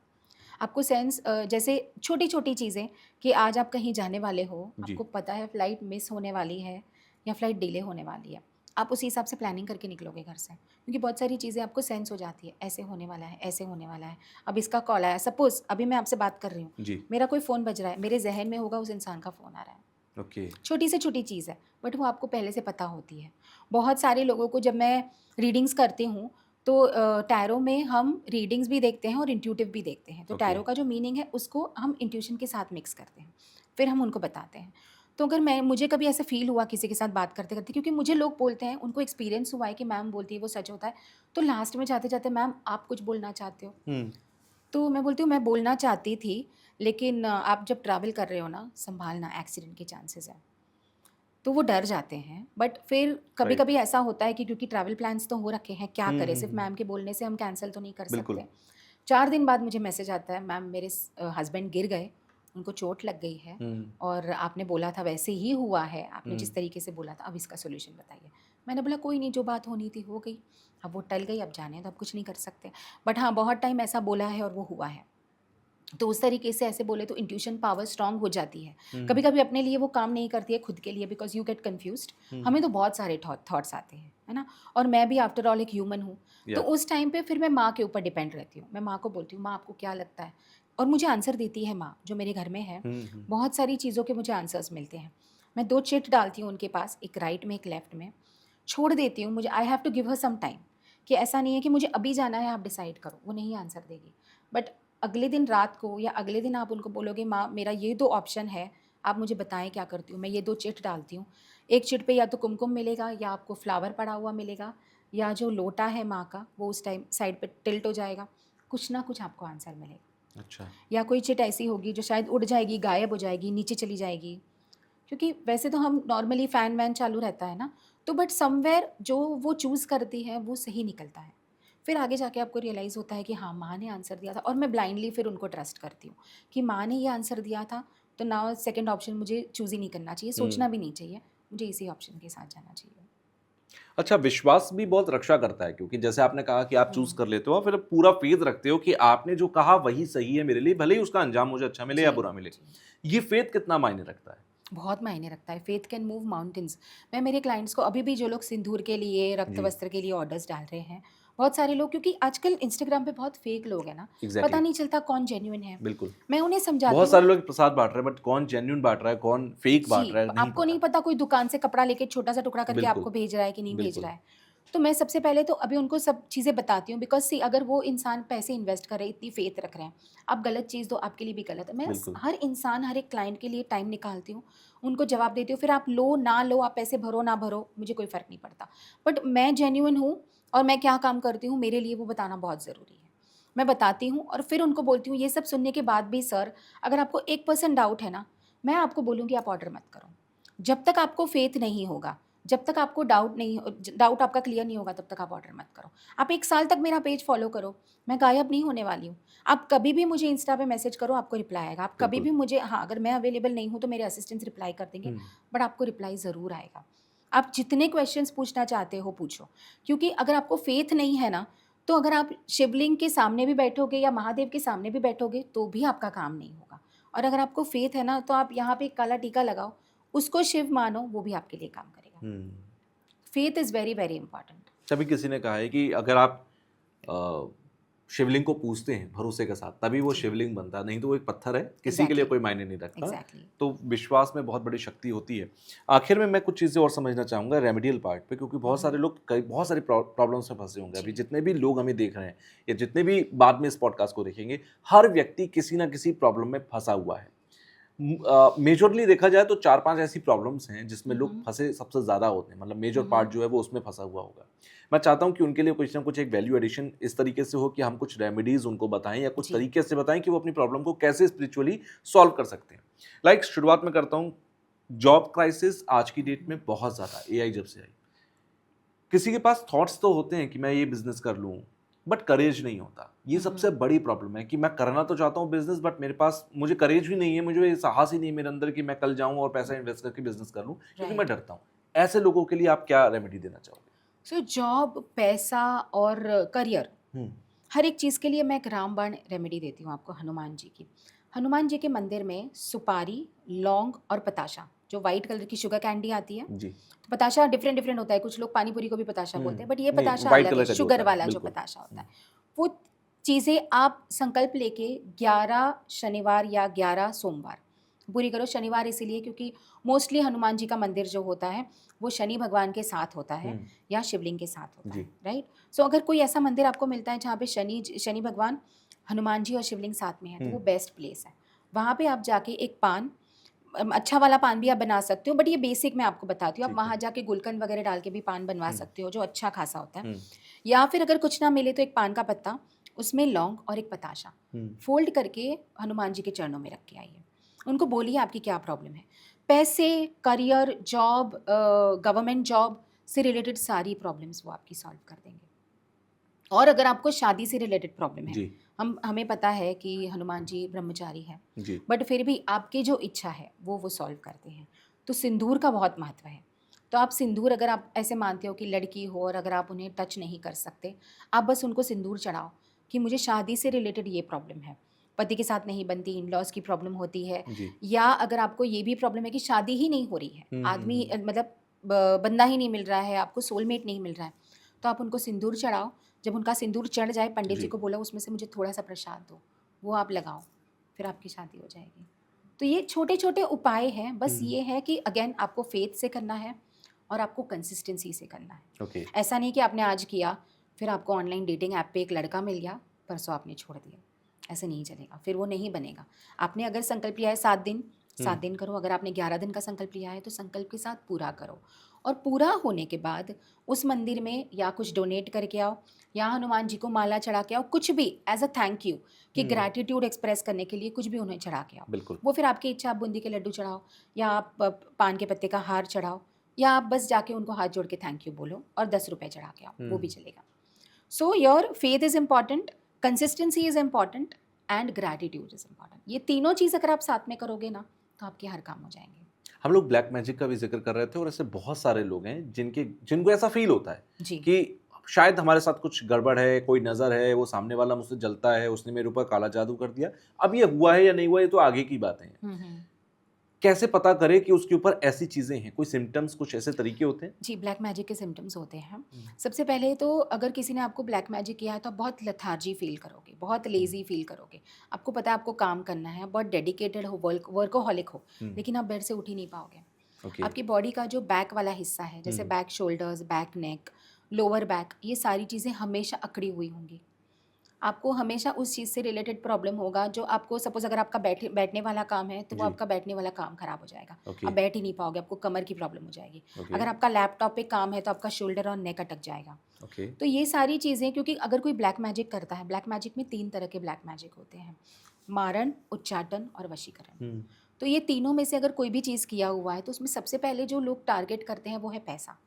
आपको सेंस जैसे छोटी-छोटी चीज़ें कि आज आप कहीं जाने वाले हो, जी, आपको पता है फ्लाइट मिस होने वाली है या फ्लाइट डिले होने वाली है। आप उसी हिसाब से प्लानिंग करके निकलोगे घर से, क्योंकि बहुत सारी चीज़ें आपको सेंस हो जाती है, ऐसे होने वाला है, ऐसे होने वाला है। अब इसका कॉल आया, सपोज़ अभी मैं आपसे बात कर रही हूँ, जी, मेरा कोई फ़ोन बज रहा है, मेरे ज़हन में होगा उस इंसान का फ़ोन आ रहा है। ओके, छोटी से छोटी चीज़ है, बट वो आपको पहले से पता होती है। बहुत सारे लोगों को जब मैं रीडिंग्स करती हूँ, तो टैरो में हम रीडिंग्स भी देखते हैं और इंट्यूटिव भी देखते हैं। तो ओके, टैरो का जो मीनिंग है उसको हम इंट्यूशन के साथ मिक्स करते हैं, फिर हम उनको बताते हैं। तो अगर मुझे कभी ऐसा फ़ील हुआ किसी के साथ बात करते-करते, क्योंकि मुझे लोग बोलते हैं, उनको एक्सपीरियंस हुआ है कि मैम बोलती है वो सच होता है, तो लास्ट में जाते-जाते मैम आप कुछ बोलना चाहते हो? हुँ, तो मैं बोलती हूँ मैं बोलना चाहती थी, लेकिन आप जब ट्रैवल कर रहे हो ना, सँभालना, एक्सीडेंट के चांसेस हैं। तो वो डर जाते हैं। बट फिर राइट, कभी-कभी ऐसा होता है कि क्योंकि ट्रैवल प्लान्स तो हो रखे हैं, क्या हुँ, करें? हुँ, सिर्फ़ हुँ, मैम के बोलने से हम कैंसल तो नहीं कर बिल्कुल, सकते। 4 दिन बाद मुझे मैसेज आता है, मैम मेरे हस्बैंड गिर गए, उनको चोट लग गई है हुँ, और आपने बोला था वैसे ही हुआ है, आपने हुँ, जिस तरीके से बोला था, अब इसका सॉल्यूशन बताइए। मैंने बोला कोई नहीं, जो बात होनी थी हो गई, अब वो टल गई, अब जाने दो, अब कुछ नहीं कर सकते। बट हाँ, बहुत टाइम ऐसा बोला है और वो हुआ है। तो उस तरीके से ऐसे बोले तो इंट्यूशन पावर स्ट्रांग हो जाती है। हम्म, कभी कभी अपने लिए वो काम नहीं करती है, खुद के लिए, बिकॉज यू गेट कन्फ्यूज्ड। हमें तो बहुत सारे थॉट्स आते हैं, है ना। और मैं भी आफ्टर ऑल एक ह्यूमन हूँ। तो या उस टाइम पे फिर मैं माँ के ऊपर डिपेंड रहती हूँ। मैं माँ को बोलती हूँ, माँ आपको क्या लगता है, और मुझे आंसर देती है माँ, जो मेरे घर में है। बहुत सारी चीज़ों के मुझे आंसर्स मिलते हैं। मैं 2 चिट डालती हूँ उनके पास, एक राइट में एक लेफ्ट में, छोड़ देती हूँ। मुझे I have to give her some time, कि ऐसा नहीं है कि मुझे अभी जाना है, आप डिसाइड करो, वो नहीं आंसर देगी। बट अगले दिन रात को या अगले दिन आप उनको बोलोगे, माँ मेरा ये 2 ऑप्शन है, आप मुझे बताएं क्या करती हूँ। मैं ये 2 चिट डालती हूँ। एक चिट पे या तो कुमकुम मिलेगा, या आपको फ्लावर पड़ा हुआ मिलेगा, या जो लोटा है माँ का वो उस टाइम साइड पे टिल्ट हो जाएगा। कुछ ना कुछ आपको आंसर मिलेगा। अच्छा, या कोई चिट ऐसी होगी जो शायद उड़ जाएगी, गायब हो जाएगी, नीचे चली जाएगी। क्योंकि वैसे तो हम नॉर्मली फ़ैन वैन चालू रहता है ना, तो बट समवेयर जो वो चूज़ करती है वो सही निकलता है। फिर आगे जाके आपको रियलाइज़ होता है कि हाँ, माँ ने आंसर दिया था, और मैं ब्लाइंडली फिर उनको ट्रस्ट करती हूँ कि माँ ने ये आंसर दिया था, तो नाउ सेकंड ऑप्शन मुझे चूज़ ही नहीं करना चाहिए, सोचना भी नहीं चाहिए, मुझे इसी ऑप्शन के साथ जाना चाहिए। अच्छा, विश्वास भी बहुत रक्षा करता है, क्योंकि जैसे आपने कहा कि आप चूज हुँ, कर लेते हो और फिर पूरा फेथ रखते हो कि आपने जो कहा वही सही है मेरे लिए, भले ही उसका अंजाम मुझे अच्छा मिले या जी, बुरा मिले। जी। ये फेथ कितना मायने रखता है? बहुत मायने रखता है। Faith can move mountains. मैं मेरे क्लाइंट्स को अभी भी, जो लोग सिंदूर के लिए, रक्त जी, वस्त्र के लिए ऑर्डर्स डाल रहे हैं, बहुत सारे लोग, क्योंकि आजकल इंस्टाग्राम पे बहुत फेक लोग हैं ना, पता एग्जैक्टली, नहीं चलता कौन जेन्युइन है। बिल्कुल। मैं उन्हें समझाती बहुत हूँ। सारे लोग प्रसाद बांट रहे हैं, बट कौन जेन्युइन बांट रहा है, कौन फेक जी, बांट रहा है, नहीं आपको नहीं पता। पता कोई दुकान से कपड़ा लेके छोटा-सा टुकड़ा करके बिल्कुल, आपको भेज रहा है कि नहीं भेज बिल्कुल, रहा है। तो मैं सबसे पहले तो अभी उनको सब चीज़ें बताती हूँ, बिकॉज़ सी, अगर वो इंसान पैसे इन्वेस्ट कर रहे हैं, इतनी फ़ेथ रख रहे हैं, आप गलत चीज़ दो, आपके लिए भी गलत है। मैं स बिल्कुल। हर इंसान, हर एक क्लाइंट के लिए टाइम निकालती हूँ, उनको जवाब देती हूँ, फिर आप लो, ना लो, आप पैसे भरो, ना भरो, मुझे कोई फ़र्क नहीं पड़ता। बट मैं जेन्युइन हूँ, और मैं क्या काम करती हूँ, मेरे लिए वो बताना बहुत ज़रूरी है। मैं बताती हूँ और फिर उनको बोलती हूँ, ये सब सुनने के बाद भी सर, अगर आपको 1% डाउट है ना, मैं आपको बोलूँगी आप ऑर्डर मत करो। जब तक आपको फ़ेथ नहीं होगा, जब तक आपको डाउट आपका क्लियर नहीं होगा, तब तक आप ऑर्डर मत करो। आप 1 साल तक मेरा पेज फ़ॉलो करो, मैं गायब नहीं होने वाली हूँ। आप कभी भी मुझे इंस्टा पे मैसेज करो, आपको रिप्लाई आएगा। आप कभी बिल्कुल। भी मुझे, हाँ, अगर मैं अवेलेबल नहीं हूँ तो मेरे असिस्टेंट्स रिप्लाई कर देंगे, हुँ, बट आपको रिप्लाई ज़रूर आएगा। आप जितने क्वेश्चंस पूछना चाहते हो पूछो, क्योंकि अगर आपको फ़ेथ नहीं है ना, तो अगर आप शिवलिंग के सामने भी बैठोगे या महादेव के सामने भी बैठोगे, तो भी आपका काम नहीं होगा। और अगर आपको फ़ेथ है ना, तो आप यहाँ पे एक काला टीका लगाओ, उसको शिव मानो, वो भी आपके लिए काम करेगा। हुँ। Faith is very, very important. तभी किसी ने कहा है कि अगर आप अ, शिवलिंग को पूजते हैं भरोसे के साथ, तभी वो जी, शिवलिंग बनता है, नहीं तो वो एक पत्थर है, किसी के लिए एग्ज़ैक्टली, कोई मायने नहीं रखता। एग्ज़ैक्टली। तो विश्वास में बहुत बड़ी शक्ति होती है। आखिर में मैं कुछ चीज़ें और समझना चाहूँगा रेमेडियल पार्ट पे, क्योंकि हुँ, बहुत सारे हुँ। लोग कई बहुत सारी प्रॉब्लम्स में फँसे होंगे। अभी जी। जितने भी लोग हमें देख रहे हैं या जितने भी बाद में इस पॉडकास्ट को देखेंगे, हर व्यक्ति किसी न किसी प्रॉब्लम में फँसा हुआ है। मेजरली देखा जाए तो 4-5 ऐसी प्रॉब्लम्स हैं जिसमें हुँ, लोग हुँ। फँसे सबसे ज़्यादा होते हैं, मतलब मेजर हुँ, पार्ट हुँ। जो है वो उसमें फँसा हुआ होगा। मैं चाहता हूँ कि उनके लिए कुछ ना कुछ एक वैल्यू एडिशन इस तरीके से हो कि हम कुछ रेमेडीज़ उनको बताएँ या कुछ जी। तरीके से बताएँ कि वो अपनी प्रॉब्लम को कैसे स्पिरिचुअली सॉल्व कर सकते हैं। लाइक शुरुआत में करता हूँ, जॉब क्राइसिस आज की हुँ, डेट हुँ। में बहुत ज़्यादा एआई जब से आई। किसी के पास थॉट्स तो होते हैं कि मैं ये बिज़नेस कर लूँ, बट करेज नहीं होता। ये हुँ, सबसे हुँ। बड़ी प्रॉब्लम है कि मैं करना तो चाहता हूँ बिज़नेस, बट मेरे पास मुझे करेज भी नहीं है, मुझे ये साहस ही नहीं है मेरे अंदर कि मैं कल जाऊँ और पैसा इन्वेस्ट करके बिज़नेस कर लूँ, क्योंकि मैं राइट। डरता हूँ। ऐसे लोगों के लिए आप क्या रेमेडी देना चाहोगे? सो जॉब, पैसा और करियर, हुँ, हर एक चीज़ के लिए मैं एक रामबाण रेमेडी देती हूँ आपको, हनुमान जी की। हनुमान जी के मंदिर में सुपारी, लौंग और पताशा, जो व्हाइट कलर की शुगर कैंडी आती है, जी। तो पताशा डिफरेंट डिफरेंट होता है, कुछ लोग पानी पूरी को भी पताशा हुँ, बोलते हैं, बट ये नहीं पताशा व्हाइट अलग है, कलर का जो शुगर होता है, वाला जो बिल्कुल। पताशा होता हुँ, है। वो चीज़ें आप संकल्प लेके 11 शनिवार या 11 सोमवार पूरी करो। शनिवार इसीलिए क्योंकि मोस्टली हनुमान जी का मंदिर जो होता है वो शनि भगवान के साथ होता है, हुँ, या शिवलिंग के साथ होता है, जी, राइट। सो अगर कोई ऐसा मंदिर आपको मिलता है जहाँ पे शनि भगवान, हनुमान जी और शिवलिंग साथ में है, तो हुँ, वो बेस्ट प्लेस है। वहाँ पे आप जाके एक पान, अच्छा वाला पान भी आप बना सकते हो, बट ये बेसिक मैं आपको बताती हूँ। आप ठीक है। वहाँ जाके गुलकंद वगैरह डाल के भी पान बनवा हुँ, सकते हो, जो अच्छा खासा होता है। हुँ, या फिर अगर कुछ ना मिले तो एक पान का पत्ता, उसमें लौंग और एक पताशा हुँ, फ़ोल्ड करके हनुमान जी के चरणों में रख के आइए। उनको बोलिए आपकी क्या प्रॉब्लम है। पैसे, करियर, जॉब, गवर्नमेंट जॉब से रिलेटेड सारी प्रॉब्लम्स वो आपकी सॉल्व कर देंगे। और अगर आपको शादी से रिलेटेड प्रॉब्लम है, जी, हमें पता है कि हनुमान जी ब्रह्मचारी हैं, जी, बट फिर भी आपकी जो इच्छा है वो सॉल्व करते हैं। तो सिंदूर का बहुत महत्व है। तो आप सिंदूर, अगर आप ऐसे मानते हो कि लड़की हो और अगर आप उन्हें टच नहीं कर सकते, आप बस उनको सिंदूर चढ़ाओ कि मुझे शादी से रिलेटेड ये प्रॉब्लम है। पति के साथ नहीं बनती, इन लॉज की प्रॉब्लम होती है, जी। या अगर आपको ये भी प्रॉब्लम है कि शादी ही नहीं हो रही है, आदमी मतलब बंदा ही नहीं मिल रहा है, आपको सोलमेट नहीं मिल रहा है, तो आप उनको सिंदूर चढ़ाओ। जब उनका सिंदूर चढ़ जाए, पंडित जी जी। को बोलो उसमें से मुझे थोड़ा सा प्रसाद दो, वो आप लगाओ, फिर आपकी शादी हो जाएगी। तो ये छोटे छोटे उपाय हैं, बस ये है कि अगेन आपको फेथ से करना है और आपको कंसिस्टेंसी से करना है। ओके। ऐसा नहीं कि आपने आज किया, फिर आपको ऑनलाइन डेटिंग ऐप पे एक लड़का मिल गया, परसों आपने छोड़ दिया, ऐसे नहीं चलेगा, फिर वो नहीं बनेगा। आपने अगर संकल्प लिया है 7 दिन, 7 दिन करो। अगर आपने 11 दिन का संकल्प लिया है तो संकल्प के साथ पूरा करो, और पूरा होने के बाद उस मंदिर में या कुछ डोनेट करके आओ, या हनुमान जी को माला चढ़ा के आओ, कुछ भी एज अ थैंक यू, कि ग्रैटिट्यूड एक्सप्रेस करने के लिए कुछ भी उन्हें चढ़ा के आओ। बिल्कुल। वो फिर आपकी इच्छा, आप बूंदी के लड्डू चढ़ाओ, या आप पान के पत्ते का हार चढ़ाओ, या आप बस जाके उनको हाथ जोड़ के थैंक यू बोलो और 10 रुपये चढ़ा के आओ, वो भी चलेगा। So your faith is important, consistency is important and gratitude is important. ये तीनों चीज़ अगर आप साथ में करोगे ना, तो आपके हर काम हो जाएंगे। हम लोग ब्लैक मैजिक का भी जिक्र कर रहे थे, और ऐसे बहुत सारे लोग हैं जिनको ऐसा फील होता है जी। कि शायद हमारे साथ कुछ गड़बड़ है, कोई नज़र है, वो सामने वाला मुझसे जलता है, उसने मेरे ऊपर काला जादू कर दिया। अब ये हुआ है या नहीं हुआ, ये तो आगे की बातें हैं। हम्म। कैसे पता करें कि उसके ऊपर ऐसी चीज़ें हैं? कोई सिम्पटम्स, कुछ ऐसे तरीके होते हैं? जी, ब्लैक मैजिक के सिम्टम्स होते हैं। सबसे पहले तो अगर किसी ने आपको ब्लैक मैजिक किया है तो आप बहुत लेथार्जी फील करोगे, बहुत लेज़ी फील करोगे। आपको पता है आपको काम करना है, बहुत डेडिकेटेड हो, वर्कोहॉलिक हो, लेकिन आप बेड से उठ ही नहीं पाओगे। ओके। आपकी बॉडी का जो बैक वाला हिस्सा है, जैसे back shoulders, back neck, lower back, ये सारी चीज़ें हमेशा अकड़ी हुई होंगी। आपको हमेशा उस चीज़ से रिलेटेड प्रॉब्लम होगा जो आपको, सपोज़ अगर आपका बैठने वाला काम है तो वो जी। आपका बैठने वाला काम खराब हो जाएगा। ओके। आप बैठ ही नहीं पाओगे, आपको कमर की प्रॉब्लम हो जाएगी। ओके। अगर आपका लैपटॉप पे काम है तो आपका शोल्डर और नेक अटक जाएगा। ओके। तो ये सारी चीज़ें, क्योंकि अगर कोई ब्लैक मैजिक करता है, ब्लैक मैजिक में 3 तरह के ब्लैक मैजिक होते हैं, मारण, उच्चाटन और वशीकरण। तो ये तीनों में से अगर कोई भी चीज़ किया हुआ है तो उसमें सबसे पहले जो लोग टारगेट करते हैं वो है पैसा।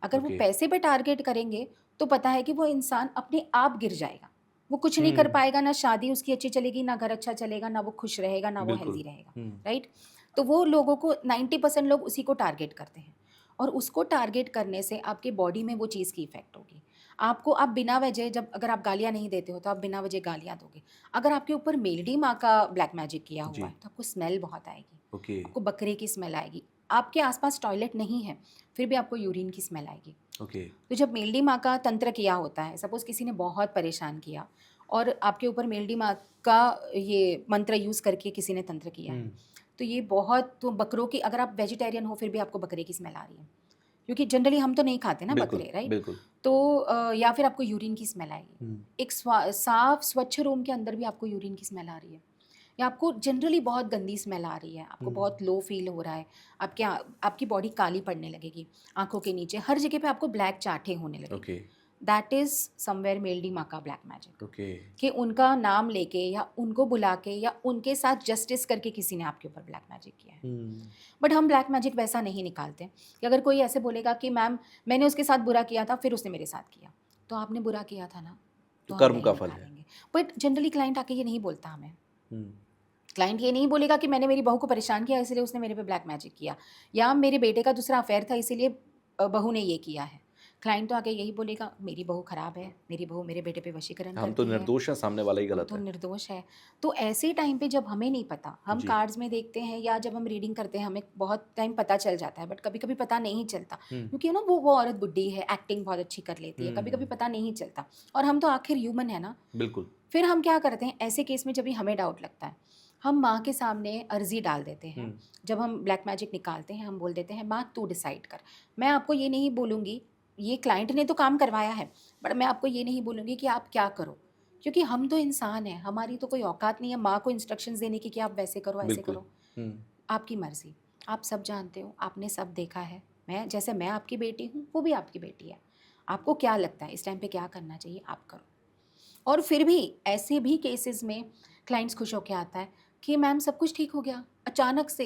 अगर वो ओके। पैसे पे टारगेट करेंगे तो पता है कि वो इंसान अपने आप गिर जाएगा, वो कुछ नहीं कर पाएगा, ना शादी उसकी अच्छी चलेगी, ना घर अच्छा चलेगा, ना वो खुश रहेगा, ना वो बिल्कुल। हेल्दी रहेगा, राइट। तो वो लोगों को 90% लोग उसी को टारगेट करते हैं, और उसको टारगेट करने से आपके बॉडी में वो चीज़ की इफेक्ट होगी। आपको, आप बिना वजह, जब अगर आप गालियाँ नहीं देते हो तो आप बिना वजह गालियाँ दोगे। अगर आपके ऊपर मेलडी माँ का ब्लैक मैजिक किया जी। हुआ है तो आपको स्मेल बहुत आएगी, ओके। आपको बकरे की स्मेल आएगी। आपके आसपास टॉयलेट नहीं है फिर भी आपको यूरिन की स्मेल आएगी। ओके। तो जब मेलडी माँ का तंत्र किया होता है, सपोज़ किसी ने बहुत परेशान किया और आपके ऊपर मेलडी माँ का ये मंत्र यूज़ करके किसी ने तंत्र किया है, तो ये बहुत, तो बकरों की, अगर आप वेजिटेरियन हो फिर भी आपको बकरे की स्मेल आ रही है, क्योंकि जनरली हम तो नहीं खाते ना बिल्कुल। बकरे, राइट। बिल्कुल। तो या फिर आपको यूरिन की स्मेल आएगी। एक साफ स्वच्छ रूम के अंदर भी आपको यूरिन की स्मेल आ रही है, या आपको जनरली बहुत गंदी स्मेल आ रही है, आपको बहुत लो फील हो रहा है, आपकी बॉडी काली पड़ने लगेगी, आंखों के नीचे हर जगह पे आपको ब्लैक चाटें होने लगेगी। Okay. That is somewhere melody माँ का ब्लैक मैजिक, ओके। कि उनका नाम लेके या उनको बुला के या उनके साथ जस्टिस करके किसी ने आपके ऊपर ब्लैक मैजिक किया है। बट हम ब्लैक मैजिक वैसा नहीं निकालते कि अगर कोई ऐसे बोलेगा कि मैम मैंने उसके साथ बुरा किया था फिर उसने मेरे साथ किया, तो आपने बुरा किया था ना, तो तो हम कर्म नहीं का फल है। निकालेंगे। बट जनरली क्लाइंट आके ये नहीं बोलता हमें, हम्म। क्लाइंट ये नहीं बोलेगा कि मैंने मेरी बहू को परेशान किया इसलिए उसने मेरे पे ब्लैक मैजिक किया, या मेरे बेटे का दूसरा अफेयर था इसीलिए बहू ने ये किया है। क्लाइंट तो आके यही बोलेगा मेरी बहू खराब है, मेरी बहू मेरे बेटे पे वशीकरण हम तो करती है, निर्दोष हैं, सामने वाला ही हम गलत तो है। निर्दोष है। तो ऐसे टाइम पे जब हमें नहीं पता, हम जी। कार्ड्स में देखते हैं या जब हम रीडिंग करते हैं हमें बहुत टाइम पता चल जाता है, बट कभी कभी पता नहीं चलता, क्योंकि ना वो औरत बुड्ढी है, एक्टिंग बहुत अच्छी कर लेती है, कभी कभी पता नहीं चलता, और हम तो आखिर ह्यूमन है ना। बिल्कुल। फिर हम क्या करते हैं ऐसे केस में, जब भी हमें डाउट लगता है हम माँ के सामने अर्जी डाल देते हैं। जब हम ब्लैक मैजिक निकालते हैं हम बोल देते हैं माँ तू डिसाइड कर, मैं आपको ये नहीं बोलूँगी, ये क्लाइंट ने तो काम करवाया है, बट मैं आपको ये नहीं बोलूँगी कि आप क्या करो, क्योंकि हम तो इंसान हैं, हमारी तो कोई औकात नहीं है माँ को इंस्ट्रक्शंस देने की कि आप वैसे करो ऐसे बिल्कुल। करो। आपकी मर्जी, आप सब जानते हो, आपने सब देखा है, मैं आपकी बेटी हूँ, वो भी आपकी बेटी है, आपको क्या लगता है इस टाइम पे क्या करना चाहिए आप करो। और फिर भी ऐसे भी केसेस में क्लाइंट्स खुश होकर आता है कि मैम सब कुछ ठीक हो गया अचानक से।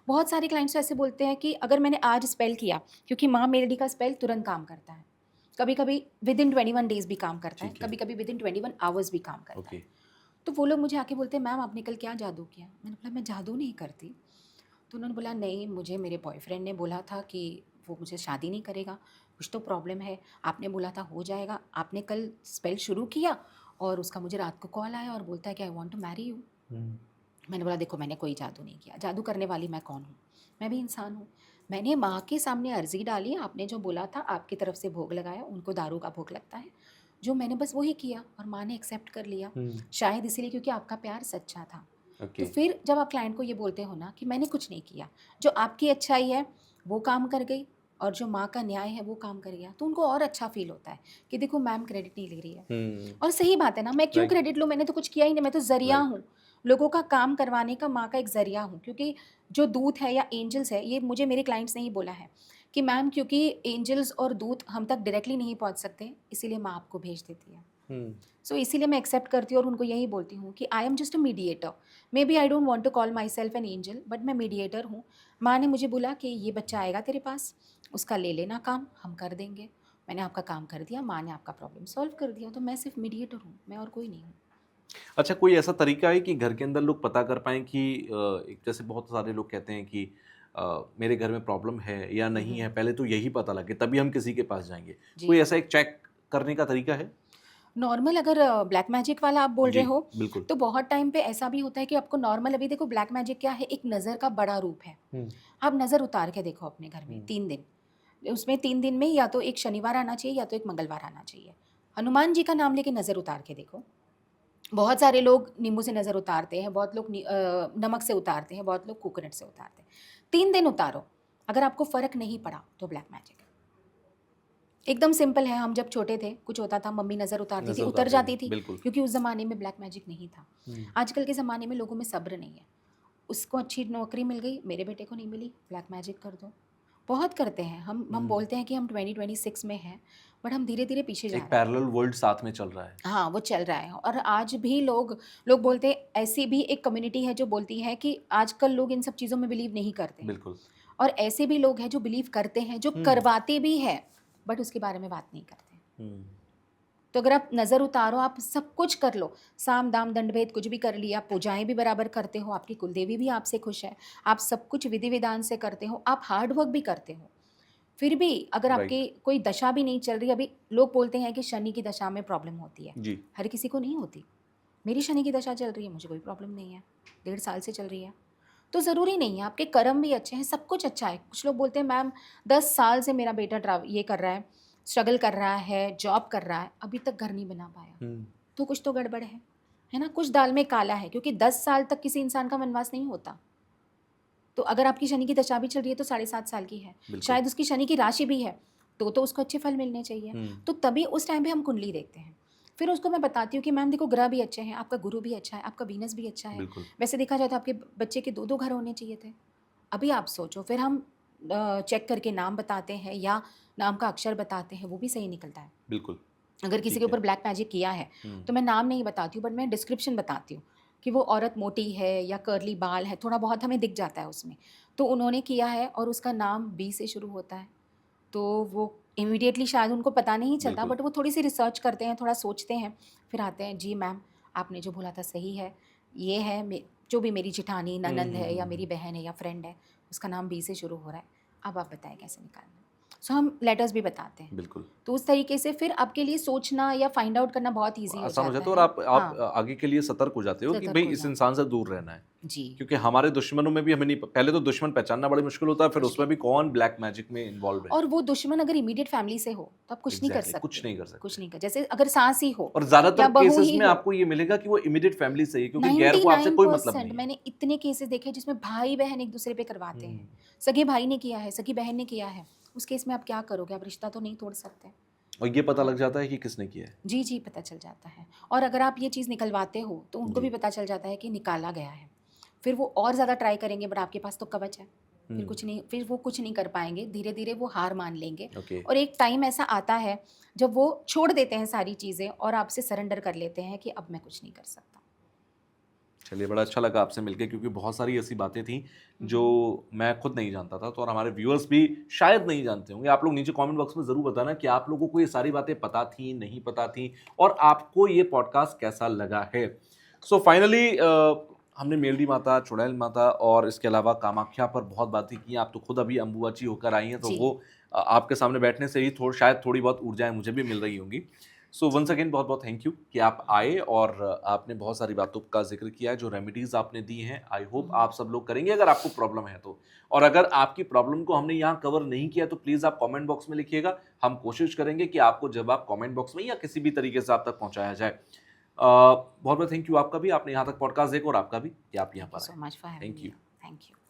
बहुत सारे क्लाइंट्स ऐसे बोलते हैं कि अगर मैंने आज स्पेल किया, क्योंकि माँ मेलडी का स्पेल तुरंत काम करता है, कभी कभी विद इन 21 डेज भी काम करता है, ठीक है। कभी कभी विद इन 21 आवर्स भी काम करता ओके। है। तो वो लोग मुझे आके बोलते हैं मैम आपने कल क्या जादू किया। मैंने बोला मैं जादू नहीं करती। तो उन्होंने बोला नहीं, मुझे मेरे बॉयफ्रेंड ने बोला था कि वो मुझे शादी नहीं करेगा, कुछ तो प्रॉब्लम है, आपने बोला था हो जाएगा, आपने कल स्पेल शुरू किया और उसका मुझे रात को कॉल आया और बोलता है कि I want to marry you. मैंने बोला देखो मैंने कोई जादू नहीं किया, जादू करने वाली मैं कौन हूँ, मैं भी इंसान हूँ। मैंने माँ के सामने अर्जी डाली, आपने जो बोला था आपकी तरफ से भोग लगाया, उनको दारू का भोग लगता है, जो मैंने बस वही किया और माँ ने एक्सेप्ट कर लिया। शायद इसीलिए क्योंकि आपका प्यार सच्चा था। तो ओके। फिर जब आप क्लाइंट को ये बोलते हो ना कि मैंने कुछ नहीं किया, जो आपकी अच्छाई है वो काम कर गई और जो माँ का न्याय है वो काम कर गया, तो उनको और अच्छा फील होता है कि देखो मैम क्रेडिट नहीं ले रही है। और सही बात है ना, मैं क्यों राइट। क्रेडिट लूँ, मैंने तो कुछ किया ही नहीं, मैं तो जरिया राइट। हूँ, लोगों का काम करवाने का माँ का एक जरिया हूँ। क्योंकि जो दूत है या एंजल्स है, ये मुझे मेरे क्लाइंट्स ने ही बोला है कि मैम क्योंकि एंजल्स और दूत हम तक डायरेक्टली नहीं पहुँच सकते, इसीलिए माँ आपको भेज देती है। सो इसीलिए मैं एक्सेप्ट करती हूँ और उनको यही बोलती हूँ कि I am just a mediator. Maybe I don't want to call myself an angel, but मैं मीडिएटर हूँ। माँ ने मुझे बोला कि ये बच्चा आएगा तेरे पास, उसका ले लेना काम, हम कर देंगे। मैंने आपका काम कर दिया, माँ ने आपका प्रॉब्लम सॉल्व कर दिया, तो मैं सिर्फ मीडिएटर हूँ, मैं और कोई नहीं हूँ। अच्छा, कोई ऐसा तरीका है कि घर के अंदर लोग पता कर पाएँ कि एक जैसे बहुत सारे लोग कहते हैं कि मेरे घर में प्रॉब्लम है या नहीं है, पहले तो यही पता लगे तभी हम किसी के पास जाएँगे। जी। कोई ऐसा एक चेक करने का तरीका है? नॉर्मल अगर ब्लैक मैजिक वाला आप बोल जी, रहे हो, बिल्कुल। तो बहुत टाइम पे ऐसा भी होता है कि आपको नॉर्मल, अभी देखो ब्लैक मैजिक क्या है, एक नज़र का बड़ा रूप है। आप नज़र उतार के देखो अपने घर में 3 दिन, उसमें 3 दिन में या तो एक शनिवार आना चाहिए या तो एक मंगलवार आना चाहिए। हनुमान जी का नाम लेके नज़र उतार के देखो। बहुत सारे लोग नींबू से नज़र उतारते हैं, बहुत लोग नमक से उतारते हैं, बहुत लोग कोकोनट से उतारते हैं। 3 दिन उतारो, अगर आपको फ़र्क नहीं पड़ा तो ब्लैक मैजिक है। एकदम सिंपल है, हम जब छोटे थे कुछ होता था, मम्मी नज़र उतारती थी, नज़र उतर उतारते थे, जाती थी, बिल्कुल। क्योंकि उस ज़माने में ब्लैक मैजिक नहीं था। आजकल के ज़माने में लोगों में सब्र नहीं है। उसको अच्छी नौकरी मिल गई, मेरे बेटे को नहीं मिली, ब्लैक मैजिक कर दो। बहुत करते हैं हम बोलते हैं कि हम 2026 में हैं, बट हम धीरे-धीरे पीछे जा एक रहे हैं। पैरेलल वर्ल्ड साथ में चल रहा है। हाँ, वो चल रहा है और आज भी लोग लोग बोलते हैं, ऐसी भी एक कम्युनिटी है जो बोलती है कि आजकल लोग इन सब चीज़ों में बिलीव नहीं करते हैं। बिल्कुल। और ऐसे भी लोग हैं जो बिलीव करते हैं, जो करवाते भी हैं, बट उसके बारे में बात नहीं करते। तो अगर आप नज़र उतारो, आप सब कुछ कर लो, साम दाम दंड भेद कुछ भी कर लिया, पूजाएं भी बराबर करते हो, आपकी कुलदेवी भी आपसे खुश है, आप सब कुछ विधि विधान से करते हो, आप हार्ड वर्क भी करते हो, फिर भी अगर आपकी राइट। कोई दशा भी नहीं चल रही, अभी लोग बोलते हैं कि शनि की दशा में प्रॉब्लम होती है, जी। हर किसी को नहीं होती। मेरी शनि की दशा चल रही है, मुझे कोई प्रॉब्लम नहीं है, 1.5 साल से चल रही है। तो ज़रूरी नहीं है, आपके कर्म भी अच्छे हैं, सब कुछ अच्छा है। कुछ लोग बोलते हैं मैम 10 साल से मेरा बेटा ये कर रहा है, स्ट्रगल कर रहा है, जॉब कर रहा है, अभी तक घर नहीं बना पाया, तो कुछ तो गड़बड़ है ना? कुछ दाल में काला है, क्योंकि 10 साल तक किसी इंसान का वनवास नहीं होता। तो अगर आपकी शनि की दशा भी चल रही है तो 7.5 साल की है, बिल्कुल। शायद उसकी शनि की राशि भी है, तो उसको अच्छे फल मिलने चाहिए। तो तभी उस टाइम पे हम कुंडली देखते हैं। फिर उसको मैं बताती हूँ कि मैम देखो, ग्रह भी अच्छे हैं, आपका गुरु भी अच्छा है, आपका वीनस भी अच्छा है। बिल्कुल। वैसे देखा जाए तो आपके बच्चे के 2-2 घर होने चाहिए थे। अभी आप सोचो, फिर हम चेक करके नाम बताते हैं या नाम का अक्षर बताते हैं, वो भी सही निकलता है। बिल्कुल। अगर किसी ठीक के है। ऊपर ब्लैक मैजिक किया है, तो मैं नाम नहीं बताती हूँ, बट मैं डिस्क्रिप्शन बताती हूँ कि वो औरत मोटी है या कर्ली बाल है, थोड़ा बहुत हमें दिख जाता है उसमें। तो उन्होंने किया है और उसका नाम बी से शुरू होता है, तो वो इमीडिएटली शायद उनको पता नहीं चलता, बिल्कुल। बट वो थोड़ी-सी रिसर्च करते हैं, थोड़ा सोचते हैं, फिर आते हैं, जी मैम, आपने जो बोला था सही है, ये है जो भी मेरी जेठानी, ननंद है या मेरी बहन है या फ्रेंड है, उसका नाम बी से शुरू हो रहा है, अब आप बताएँ कैसे निकालना है। सो हम लेटर्स भी बताते हैं। बिल्कुल। तो उस तरीके से फिर आपके लिए सोचना या फाइंड आउट करना बहुत ईज़ी हो आसान हो जाता जाता है और है। आप हाँ, आगे के लिए सतर्क हो जाते हो कि भई सतर्क हो इस जाते इंसान हैं। से दूर रहना है। जी, क्योंकि हमारे दुश्मनों में भी हमें नहीं, पहले तो दुश्मन पहचानना बड़ी मुश्किल होता है, फिर उसमें मुश्किल। भी कौन ब्लैक मैजिक में इन्वॉल्व है। और वो दुश्मन अगर इमीडिएट फैमिली से हो, तो आप कुछ नहीं कर एग्ज़ैक्टली, कुछ सकते। नहीं कर कुछ सकते। नहीं कर, जैसे अगर सास ही हो और ज़्यादातर या बहू केसेज़ ही में हो, आपको ये मिलेगा कि वो इमीडिएट फैमिली से ही है, क्योंकि गैर को आपसे कोई मतलब 99% नहीं है। मैंने इतने केसेस देखे हैं जिसमें भाई-बहन एक-दूसरे पे करवाते हैं। हुँ। सगे भाई ने किया है, सगी बहन ने किया है। उस केस में आप क्या करोगे? आप रिश्ता तो नहीं तोड़ सकते। और ये पता लग हाँ। जाता है कि किसने किया है। जी, जी, पता चल जाता है। और अगर आप ये चीज़ निकलवाते हो, तो उनको जी। भी पता चल जाता है कि निकाला गया है। फिर वो और ज़्यादा ट्राई करेंगे, बट आपके पास तो कवच है। फिर वो कुछ नहीं कर पाएँगे, धीरे-धीरे वो हार मान लेंगे। ओके। और एक टाइम ऐसा आता है, जब वो छोड़ देते हैं सारी चीज़ें और आपसे सरेंडर कर लेते हैं कि अब मैं कुछ नहीं कर सकता। चलिए, बड़ा अच्छा लगा आपसे मिलके, क्योंकि बहुत सारी ऐसी बातें थी जो मैं खुद नहीं जानता था, तो और हमारे व्यूअर्स भी शायद नहीं जानते होंगे। आप लोग नीचे कमेंट बॉक्स में ज़रूर बताना कि आप लोगों को ये सारी बातें पता थी, नहीं पता थी, और आपको ये पॉडकास्ट कैसा लगा है। सो फाइनली हमने मेलडी माता, चुड़ैल माता और इसके अलावा कामाख्या पर बहुत बातें की। आप तो खुद अभी अम्बुबाची होकर आई हैं, तो जी। वो आपके सामने बैठने से ही शायद थोड़ी बहुत ऊर्जाएँ मुझे भी मिल रही होंगी। सो वंस अगेन बहुत बहुत थैंक यू कि आप आए और आपने बहुत सारी बातों का जिक्र किया है, जो रेमेडीज आपने दी हैं आई होप आप सब लोग करेंगे अगर आपको प्रॉब्लम है तो। और अगर आपकी प्रॉब्लम को हमने यहाँ कवर नहीं किया तो प्लीज़ आप कमेंट बॉक्स में लिखिएगा, हम कोशिश करेंगे कि आपको जवाब कमेंट बॉक्स में या किसी भी तरीके से आप तक पहुँचाया जाए। बहुत बहुत थैंक यू आपका भी, आपने यहाँ तक पॉडकास्ट देखा और आपका भी कि आप यहाँ थैंक यू पर सो आए। Much for thank having you. Me. Thank you.